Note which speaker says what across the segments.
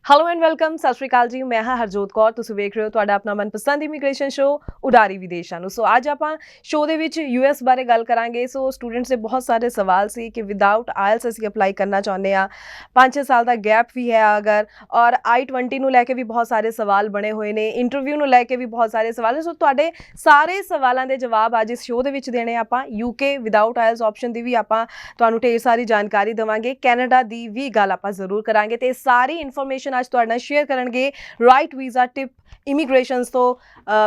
Speaker 1: Hello and welcome, ਸਤਿ ਸ਼੍ਰੀ ਅਕਾਲ ਜੀ। ਮੈਂ ਹਾਂ ਹਰਜੋਤ ਕੌਰ, ਤੁਸੀਂ ਵੇਖ ਰਹੇ ਹੋ ਤੁਹਾਡਾ ਆਪਣਾ ਮਨਪਸੰਦ ਇਮੀਗ੍ਰੇਸ਼ਨ ਸ਼ੋਅ ਉਡਾਰੀ ਵਿਦੇਸ਼ਾਂ ਨੂੰ। ਸੋ ਅੱਜ ਆਪਾਂ ਸ਼ੋਅ ਦੇ ਵਿੱਚ US ਬਾਰੇ ਗੱਲ ਕਰਾਂਗੇ। ਸੋ ਸਟੂਡੈਂਟਸ ਦੇ ਬਹੁਤ ਸਾਰੇ ਸਵਾਲ ਸੀ ਕਿ ਵਿਦਆਊਟ ਆਇਲਸ ਅਸੀਂ ਅਪਲਾਈ ਕਰਨਾ ਚਾਹੁੰਦੇ ਹਾਂ, 5-6 ਸਾਲ ਦਾ ਗੈਪ ਵੀ ਹੈ ਅਗਰ, ਔਰ I-20 ਨੂੰ ਲੈ ਕੇ ਵੀ ਬਹੁਤ ਸਾਰੇ ਸਵਾਲ ਬਣੇ ਹੋਏ ਨੇ, ਇੰਟਰਵਿਊ ਨੂੰ ਲੈ ਕੇ ਵੀ ਬਹੁਤ ਸਾਰੇ ਸਵਾਲ ਨੇ। ਸੋ ਤੁਹਾਡੇ ਸਾਰੇ ਸਵਾਲਾਂ ਦੇ ਜਵਾਬ ਅੱਜ ਇਸ ਸ਼ੋਅ ਦੇ ਵਿੱਚ ਦੇਣੇ ਆਪਾਂ। UK ਵਿਦਆਊਟ ਆਇਲਸ ਆਪਸ਼ਨ ਦੀ ਵੀ ਆਪਾਂ ਤੁਹਾਨੂੰ ਢੇਰ ਸਾਰੀ ਜਾਣਕਾਰੀ ਦੇਵਾਂਗੇ, ਕੈਨੇਡਾ ਦੀ ਵੀ ਗੱਲ ਆਪਾਂ ਜ਼ਰੂਰ ਕਰਾਂਗੇ ਤੇ ਸਾਰੀ ਇਨਫੋਰਮੇਸ਼ਨ ਅੱਜ ਤੁਹਾਡੇ ਨਾਲ ਸ਼ੇਅਰ ਕਰਨਗੇ ਰਾਈਟ ਵੀਜ਼ਾ ਟਿਪ ਇਮੀਗ੍ਰੇਸ਼ਨਸ ਤੋਂ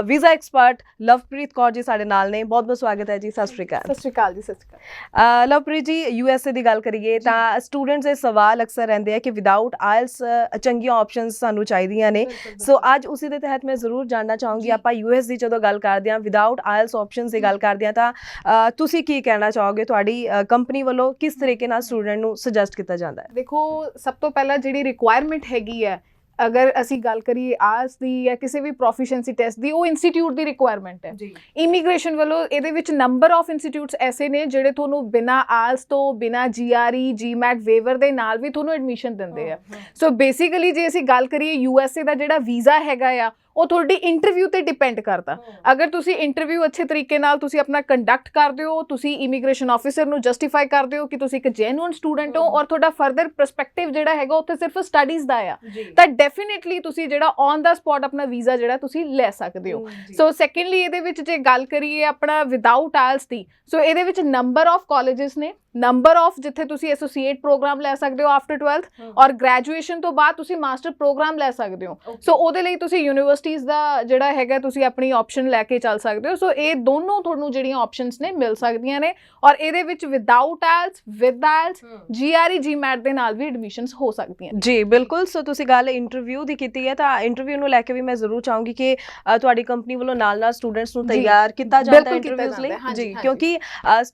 Speaker 1: ਵੀਜ਼ਾ ਐਕਸਪਰਟ ਲਵਪ੍ਰੀਤ ਕੌਰ ਜੀ ਸਾਡੇ ਨਾਲ ਨੇ। ਬਹੁਤ ਬਹੁਤ ਸਵਾਗਤ ਹੈ ਜੀ। ਸਤਿ ਸ਼੍ਰੀ ਅਕਾਲ।
Speaker 2: ਸਤਿ ਸ਼੍ਰੀ ਅਕਾਲ ਜੀ। ਸਤਿ ਸ਼੍ਰੀ ਅਕਾਲ।
Speaker 1: ਲਵਪ੍ਰੀਤ ਜੀ, USA ਦੀ ਗੱਲ ਕਰੀਏ ਤਾਂ ਸਟੂਡੈਂਟਸ ਦੇ ਸਵਾਲ ਅਕਸਰ ਰਹਿੰਦੇ ਆ ਕਿ ਵਿਦਆਊਟ ਆਇਲਸ ਚੰਗੀਆਂ ਆਪਸ਼ਨਸ ਸਾਨੂੰ ਚਾਹੀਦੀਆਂ ਨੇ। ਸੋ ਅੱਜ ਉਸੇ ਦੇ ਤਹਿਤ ਮੈਂ ਜ਼ਰੂਰ ਜਾਣਨਾ ਚਾਹੂੰਗੀ, ਆਪਾਂ US ਦੀ ਜਦੋਂ ਗੱਲ ਕਰਦੇ ਹਾਂ, ਵਿਦਆਊਟ ਆਇਲਸ ਆਪਸ਼ਨਸ ਦੀ ਗੱਲ ਕਰਦੇ ਹਾਂ, ਤਾਂ ਤੁਸੀਂ ਕੀ ਕਹਿਣਾ ਚਾਹੋਗੇ? ਤੁਹਾਡੀ ਕੰਪਨੀ ਵੱਲੋਂ ਕਿਸ ਤਰੀਕੇ ਨਾਲ ਸਟੂਡੈਂਟ ਨੂੰ ਸੁਜੈਸਟ ਕੀਤਾ ਜਾਂਦਾ ਹੈ?
Speaker 2: ਦੇਖੋ, ਸਭ ਤੋਂ ਪਹਿਲਾਂ ਜਿਹੜੀ ਰਿਕੁਆਇਰਮੈਂਟ ਹੈਗੀ ਹੈ, ਅਗਰ ਅਸੀਂ ਗੱਲ ਕਰੀਏ ਆਇਲਸ ਦੀ ਜਾਂ ਕਿਸੇ ਵੀ ਪ੍ਰੋਫੀਸ਼ੀਐਂਸੀ ਟੈਸਟ ਦੀ, ਉਹ ਇੰਸਟੀਟਿਊਟ ਦੀ ਰਿਕੁਆਇਰਮੈਂਟ ਹੈ ਜੀ। ਇਮੀਗ੍ਰੇਸ਼ਨ ਵੱਲੋਂ ਇਹਦੇ ਵਿੱਚ ਨੰਬਰ ਆਫ ਇੰਸਟੀਟਿਊਟਸ ਐਸੇ ਨੇ ਜਿਹੜੇ ਤੁਹਾਨੂੰ ਬਿਨਾਂ ਆਇਲਸ ਤੋਂ, ਬਿਨਾਂ GRE GMAT ਵੇਵਰ ਦੇ ਨਾਲ ਵੀ ਤੁਹਾਨੂੰ ਐਡਮਿਸ਼ਨ ਦਿੰਦੇ ਆ। ਸੋ ਬੇਸਿਕਲੀ ਜੇ ਅਸੀਂ ਗੱਲ ਕਰੀਏ USA ਦਾ ਜਿਹੜਾ ਵੀਜ਼ਾ ਹੈਗਾ ਆ, ਉਹ ਤੁਹਾਡੀ ਇੰਟਰਵਿਊ ਤੇ ਡਿਪੈਂਡ ਕਰਦਾ। ਅਗਰ ਤੁਸੀਂ ਇੰਟਰਵਿਊ ਅੱਛੇ ਤਰੀਕੇ ਨਾਲ ਤੁਸੀਂ ਆਪਣਾ ਕੰਡਕਟ ਕਰਦੇ ਹੋ, ਤੁਸੀਂ ਇਮੀਗ੍ਰੇਸ਼ਨ ਆਫਿਸਰ ਨੂੰ ਜਸਟੀਫਾਈ ਕਰਦੇ ਹੋ ਕਿ ਤੁਸੀਂ ਇੱਕ ਜੈਨੂਇਨ ਸਟੂਡੈਂਟ ਹੋ ਔਰ ਤੁਹਾਡਾ ਫਰਦਰ ਪਰਸਪੈਕਟਿਵ ਜਿਹੜਾ ਹੈਗਾ ਉੱਥੇ ਸਿਰਫ ਸਟੱਡੀਜ਼ ਦਾ ਆ, ਤਾਂ ਡੈਫੀਨਿਟਲੀ ਤੁਸੀਂ ਜਿਹੜਾ ਔਨ ਦਾ ਸਪੌਟ ਆਪਣਾ ਵੀਜ਼ਾ ਜਿਹੜਾ ਤੁਸੀਂ ਲੈ ਸਕਦੇ ਹੋ। ਸੋ ਸੈਕੰਡਲੀ ਇਹਦੇ ਵਿੱਚ ਜੇ ਗੱਲ ਕਰੀਏ ਆਪਣਾ ਵਿਦਆਊਟ ਆਇਲਸ ਦੀ, ਸੋ ਇਹਦੇ ਵਿੱਚ ਨੰਬਰ ਆਫ ਕਾਲਜਸ ਨੇ, ਨੰਬਰ ਆਫ ਜਿੱਥੇ ਤੁਸੀਂ ਐਸੋਸੀਏਟ ਪ੍ਰੋਗਰਾਮ ਲੈ ਸਕਦੇ ਹੋ ਆਫਟਰ 12th, ਔਰ ਗ੍ਰੈਜੂਏਸ਼ਨ ਤੋਂ ਬਾਅਦ ਤੁਸੀਂ ਮਾਸਟਰ ਪ੍ਰੋਗਰਾਮ ਲੈ ਸਕਦੇ ਹੋ। ਸੋ ਉਹਦੇ ਲਈ ਤੁਸੀਂ ਯੂਨੀਵਰਸਿਟੀਜ਼ ਦਾ ਜਿਹੜਾ ਹੈਗਾ ਤੁਸੀਂ ਆਪਣੀ ਆਪਸ਼ਨ ਲੈ ਕੇ ਚੱਲ ਸਕਦੇ ਹੋ। ਸੋ ਇਹ ਦੋਨੋਂ ਤੁਹਾਨੂੰ ਜਿਹੜੀਆਂ ਆਪਸ਼ਨਸ ਨੇ ਮਿਲ ਸਕਦੀਆਂ ਨੇ, ਔਰ ਇਹਦੇ ਵਿੱਚ without IELTS, with IELTS, GRE GMAT ਦੇ ਨਾਲ ਵੀ ਐਡਮਿਸ਼ਨਸ ਹੋ ਸਕਦੀਆਂ
Speaker 1: ਜੀ। ਬਿਲਕੁਲ। ਸੋ ਤੁਸੀਂ ਗੱਲ ਇੰਟਰਵਿਊ ਦੀ ਕੀਤੀ ਹੈ, ਤਾਂ ਇੰਟਰਵਿਊ ਨੂੰ ਲੈ ਕੇ ਵੀ ਮੈਂ ਜ਼ਰੂਰ ਚਾਹੂੰਗੀ ਕਿ ਤੁਹਾਡੀ ਕੰਪਨੀ ਵੱਲੋਂ ਨਾਲ ਸਟੂਡੈਂਟਸ ਨੂੰ ਤਿਆਰ ਕੀਤਾ ਜਾਂਦਾ ਇੰਟਰਵਿਊਜ਼ ਲਈ ਜੀ, ਕਿਉਂਕਿ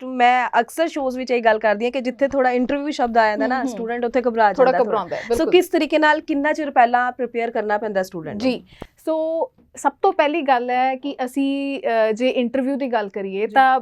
Speaker 1: ਮੈਂ ਅਕਸਰ ਸ਼ੋਜ਼ ਵਿੱਚ ਇਹ ਗੱਲ ਕਰਦੀ ਹਾਂ ਕਿ ਜਿੱਥੇ ਥੋੜਾ ਇੰਟਰਵਿਊ ਸ਼ਬਦ ਆ ਜਾਂਦਾ ਨਾ, ਸਟੂਡੈਂਟ ਉੱਥੇ ਘਬਰਾ ਜਾਂਦਾ। ਸੋ ਕਿਸ ਤਰੀਕੇ ਨਾਲ, ਕਿੰਨਾ ਚਿਰ ਪਹਿਲਾਂ ਪ੍ਰੀਪੇਅਰ ਕਰਨਾ ਪੈਂਦਾ ਸਟੂਡੈਂਟ ਨੂੰ?
Speaker 2: ਜੀ। ਸੋ ਸਭ ਤੋਂ ਪਹਿਲੀ ਗੱਲ ਹੈ ਕਿ ਅਸੀਂ ਜੇ ਇੰਟਰਵਿਊ ਦੀ ਗੱਲ ਕਰੀਏ ਤਾਂ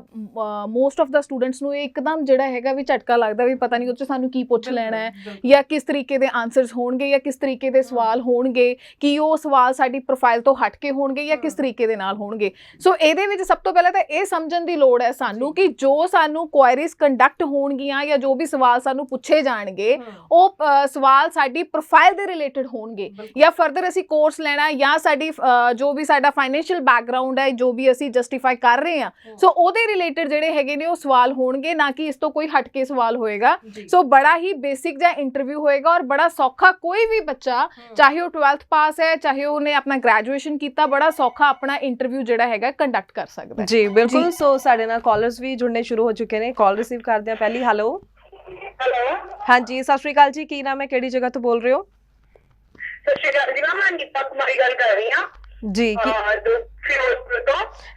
Speaker 2: ਮੋਸਟ ਆਫ ਦਾ ਸਟੂਡੈਂਟਸ ਨੂੰ ਇਹ ਇੱਕਦਮ ਜਿਹੜਾ ਹੈਗਾ ਵੀ ਝਟਕਾ ਲੱਗਦਾ ਵੀ ਪਤਾ ਨਹੀਂ ਉਹ 'ਚ ਸਾਨੂੰ ਕੀ ਪੁੱਛ ਲੈਣਾ ਹੈ, ਜਾਂ ਕਿਸ ਤਰੀਕੇ ਦੇ ਆਨਸਰਸ ਹੋਣਗੇ, ਜਾਂ ਕਿਸ ਤਰੀਕੇ ਦੇ ਸਵਾਲ ਹੋਣਗੇ, ਕਿ ਉਹ ਸਵਾਲ ਸਾਡੀ ਪ੍ਰੋਫਾਈਲ ਤੋਂ ਹਟ ਕੇ ਹੋਣਗੇ ਜਾਂ ਕਿਸ ਤਰੀਕੇ ਦੇ ਨਾਲ ਹੋਣਗੇ। ਸੋ ਇਹਦੇ ਵਿੱਚ ਸਭ ਤੋਂ ਪਹਿਲਾਂ ਤਾਂ ਇਹ ਸਮਝਣ ਦੀ ਲੋੜ ਹੈ ਸਾਨੂੰ ਕਿ ਜੋ ਸਾਨੂੰ ਕੁਆਇਰੀਜ਼ ਕੰਡਕਟ ਹੋਣਗੀਆਂ ਜਾਂ ਜੋ ਵੀ ਸਵਾਲ ਸਾਨੂੰ ਪੁੱਛੇ ਜਾਣਗੇ, ਉਹ ਸਵਾਲ ਸਾਡੀ ਪ੍ਰੋਫਾਈਲ ਦੇ ਰਿਲੇਟਡ ਹੋਣਗੇ, ਜਾਂ ਫਰਦਰ ਅਸੀਂ ਕੋਰਸ ਲੈਣਾ, ਜਾਂ ਸਾਡੀ ਜੋ ਵੀ ਸਾਡਾ ਫਾਈਨੈਂਸ਼ੀਅਲ ਬੈਕਗਰਾਉਂਡ ਹੈ, ਜੋ ਵੀ ਅਸੀਂ ਜਸਟੀਫਾਈ ਕਰ ਰਹੇ ਹਾਂ, ਸੋ ਉਹਦੇ ਰਿਲੇਟਡ ਜਿਹੜੇ ਹੈਗੇ ਨੇ ਉਹ ਸਵਾਲ ਹੋਣਗੇ, ਨਾ ਕਿ ਇਸ ਤੋਂ ਕੋਈ ਹਟ ਕੇ ਸਵਾਲ ਹੋਏਗਾ। ਸੋ ਬੜਾ ਹੀ ਬੇਸਿਕ ਜਿਹਾ ਇੰਟਰਵਿਊ ਹੋਏਗਾ ਔਰ ਬੜਾ ਸੌਖਾ, ਕੋਈ ਵੀ ਬੱਚਾ ਚਾਹੇ ਉਹ 12th ਪਾਸ ਹੈ, ਚਾਹੇ ਉਹਨੇ ਆਪਣਾ ਗ੍ਰੈਜੂਏਸ਼ਨ ਕੀਤਾ, ਬੜਾ ਸੌਖਾ ਆਪਣਾ ਇੰਟਰਵਿਊ ਜਿਹੜਾ ਹੈਗਾ ਕੰਡਕਟ ਕਰ ਸਕਦਾ
Speaker 1: ਜੀ। ਬਿਲਕੁਲ। ਸੋ ਸਾਡੇ ਨਾਲ ਕਾਲਰਸ ਵੀ ਜੁੜਨੇ ਸ਼ੁਰੂ ਹੋ ਚੁੱਕੇ ਨੇ। ਕਾਲ ਰਿਸੀਵ ਕਰਦੇ ਹਾਂ ਪਹਿਲੀ। ਹੈਲੋ। ਹਾਂਜੀ, ਸਤਿ ਸ਼੍ਰੀ ਅਕਾਲ ਜੀ। ਕੀ ਨਾਮ ਹੈ, ਕਿਹੜੀ ਜਗ੍ਹਾ ਤੋਂ ਬੋਲ ਰਹੇ ਹੋ?
Speaker 3: ਸਤਿ ਸ਼੍ਰੀ ਅਕਾਲ ਜੀ, ਮੈਂ ਨੀਤਾ ਕੁਮਾਰੀ ਗੱਲ ਕਰ ਰਹੀ ਹਾਂ
Speaker 1: ਜੀ।
Speaker 3: ਫਿਰੋਜ਼ਪੁਰ ਤੋਂ।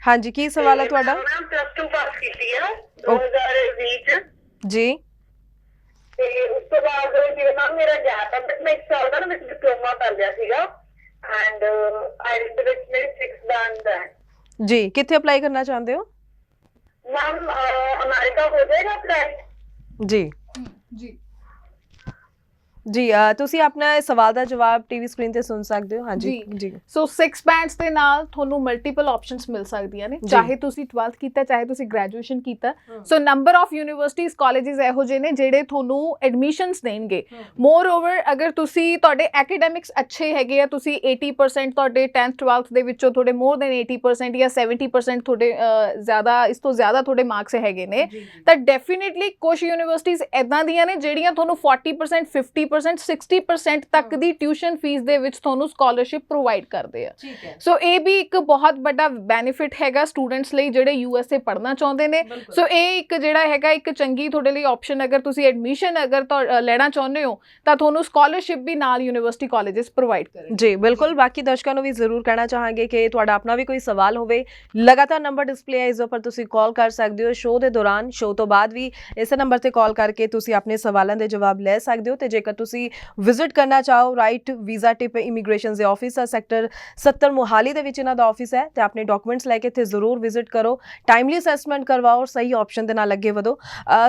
Speaker 1: ਹਾਂਜੀ, ਕੀ ਸਵਾਲ ਹੈ ਤੁਹਾਡਾ?
Speaker 3: ਮੈਂ +2 ਪਾਸ ਕੀਤੀ ਹੈ 2020 ਚ
Speaker 1: ਜੀ।
Speaker 3: ਤੇ ਉਸ ਤੋਂ ਬਾਅਦ ਜਿਵੇਂ ਮੈਮ ਮੇਰਾ ਗੈਪ ਹੈ, ਬਟ ਮੈਂ 1 ਸਾਲ ਦਾ ਨਾ ਵਿੱਚ ਡਿਪਲੋਮਾ ਕਰ ਲਿਆ ਸੀਗਾ, ਐਂਡ ਆਇਲਸ ਦੇ ਵਿੱਚ ਮੇਰੀ 6 ਬੈਂਡ ਹੈ
Speaker 1: ਜੀ। ਕਿੱਥੇ ਅਪਲਾਈ ਕਰਨਾ ਚਾਹੁੰਦੇ ਹੋ
Speaker 3: ਮੈਮ? ਅਮਰੀਕਾ ਹੋ ਜਾਏਗਾ ਅਪਲਾਈ?
Speaker 1: ਜੀ
Speaker 2: ਜੀ
Speaker 1: ਜੀ। ਤੁਸੀਂ ਆਪਣਾ ਸਵਾਲ ਦਾ ਜਵਾਬ ਟੀਵੀ ਸਕਰੀਨ ਤੇ ਸੁਣ ਸਕਦੇ ਹੋ। ਹਾਂਜੀ ਜੀ।
Speaker 2: ਸੋ 6 ਬੈਂਡਸ ਦੇ ਨਾਲ ਤੁਹਾਨੂੰ ਮਲਟੀਪਲ ਆਪਸ਼ਨਸ ਮਿਲ ਸਕਦੀਆਂ ਨੇ, ਚਾਹੇ ਤੁਸੀਂ 12th ਕੀਤਾ, ਚਾਹੇ ਤੁਸੀਂ ਗ੍ਰੈਜੂਏਸ਼ਨ ਕੀਤਾ। ਸੋ ਨੰਬਰ ਆਫ ਯੂਨੀਵਰਸਿਟੀਜ਼, ਕਾਲਜਸ ਇਹੋ ਜਿਹੇ ਨੇ ਜਿਹੜੇ ਤੁਹਾਨੂੰ ਐਡਮਿਸ਼ਨਸ ਦੇਣਗੇ। ਮੋਰ ਓਵਰ, ਅਗਰ ਤੁਸੀਂ ਤੁਹਾਡੇ ਐਕੈਡੈਮਿਕਸ ਅੱਛੇ ਹੈਗੇ ਆ, ਤੁਸੀਂ 80% ਤੁਹਾਡੇ 10th 12th ਦੇ ਵਿੱਚੋਂ ਤੁਹਾਡੇ ਮੋਰ ਦੈਨ 80% ਜਾਂ 70% ਤੁਹਾਡੇ ਜ਼ਿਆਦਾ, ਇਸ ਤੋਂ ਜ਼ਿਆਦਾ ਤੁਹਾਡੇ ਮਾਰਕਸ ਹੈਗੇ ਨੇ, ਤਾਂ ਡੈਫੀਨਿਟਲੀ ਕੁਝ ਯੂਨੀਵਰਸਿਟੀਜ਼ ਇੱਦਾਂ ਦੀਆਂ ਨੇ ਜਿਹੜੀਆਂ ਤੁਹਾਨੂੰ 40% 50% 60% ਤੱਕ ਦੀ ਟਿਊਸ਼ਨ ਫੀਸ ਦੇ ਵਿੱਚ ਤੁਹਾਨੂੰ ਸਕਾਲਰਸ਼ਿਪ ਪ੍ਰੋਵਾਈਡ ਕਰਦੇ ਆ। ਸੋ ਇਹ ਵੀ ਇੱਕ ਬਹੁਤ ਵੱਡਾ ਬੈਨੀਫਿਟ ਹੈਗਾ ਸਟੂਡੈਂਟਸ ਲਈ ਜਿਹੜੇ USA ਪੜ੍ਹਨਾ ਚਾਹੁੰਦੇ ਨੇ। ਸੋ ਇਹ ਇੱਕ ਜਿਹੜਾ ਹੈਗਾ ਇੱਕ ਚੰਗੀ ਤੁਹਾਡੇ ਲਈ ਆਪਸ਼ਨ, ਅਗਰ ਤੁਸੀਂ ਐਡਮਿਸ਼ਨ ਅਗਰ ਲੈਣਾ ਚਾਹੁੰਦੇ ਹੋ ਤਾਂ ਤੁਹਾਨੂੰ ਸਕਾਲਰਸ਼ਿਪ ਵੀ ਨਾਲ ਯੂਨੀਵਰਸਿਟੀ ਕਾਲਜਸ ਪ੍ਰੋਵਾਈਡ ਕਰਨਗੇ।
Speaker 1: ਜੀ ਬਿਲਕੁਲ। ਬਾਕੀ ਦਰਸ਼ਕਾਂ ਨੂੰ ਵੀ ਜ਼ਰੂਰ ਕਹਿਣਾ ਚਾਹਾਂਗੇ ਕਿ ਤੁਹਾਡਾ ਆਪਣਾ ਵੀ ਕੋਈ ਸਵਾਲ ਹੋਵੇ, ਲਗਾਤਾਰ ਨੰਬਰ ਡਿਸਪਲੇ ਹੈ, ਇਸ ਉੱਪਰ ਤੁਸੀਂ ਕਾਲ ਕਰ ਸਕਦੇ ਹੋ। ਸ਼ੋਅ ਦੇ ਦੌਰਾਨ, ਸ਼ੋਅ ਤੋਂ ਬਾਅਦ ਵੀ ਇਸੇ ਨੰਬਰ ਤੇ ਕਾਲ ਕਰਕੇ ਤੁਸੀਂ ਆਪਣੇ ਸਵਾਲਾਂ ਦੇ ਜਵਾਬ ਲੈ ਸਕਦੇ ਹੋ। ਤੇ ਜੇਕਰ ਤੁਸੀਂ ਵਿਜ਼ਿਟ ਕਰਨਾ ਚਾਹੋ ਰਾਈਟ ਵੀਜ਼ਾ ਟਿਪ ਇਮੀਗ੍ਰੇਸ਼ਨ ਦੇ ਆਫਿਸ ਆ ਸੈਕਟਰ 70 ਮੋਹਾਲੀ ਦੇ ਵਿੱਚ ਇਹਨਾਂ ਦਾ ਆਫਿਸ ਹੈ ਤੇ ਆਪਣੇ ਡਾਕੂਮੈਂਟਸ ਲੈ ਕੇ ਇੱਥੇ ਜ਼ਰੂਰ ਵਿਜ਼ਿਟ ਕਰੋ, ਟਾਈਮਲੀ ਅਸੈਸਮੈਂਟ ਕਰਵਾਓ ਔਰ ਸਹੀ ਆਪਸ਼ਨ ਦੇ ਨਾਲ ਅੱਗੇ ਵਧੋ।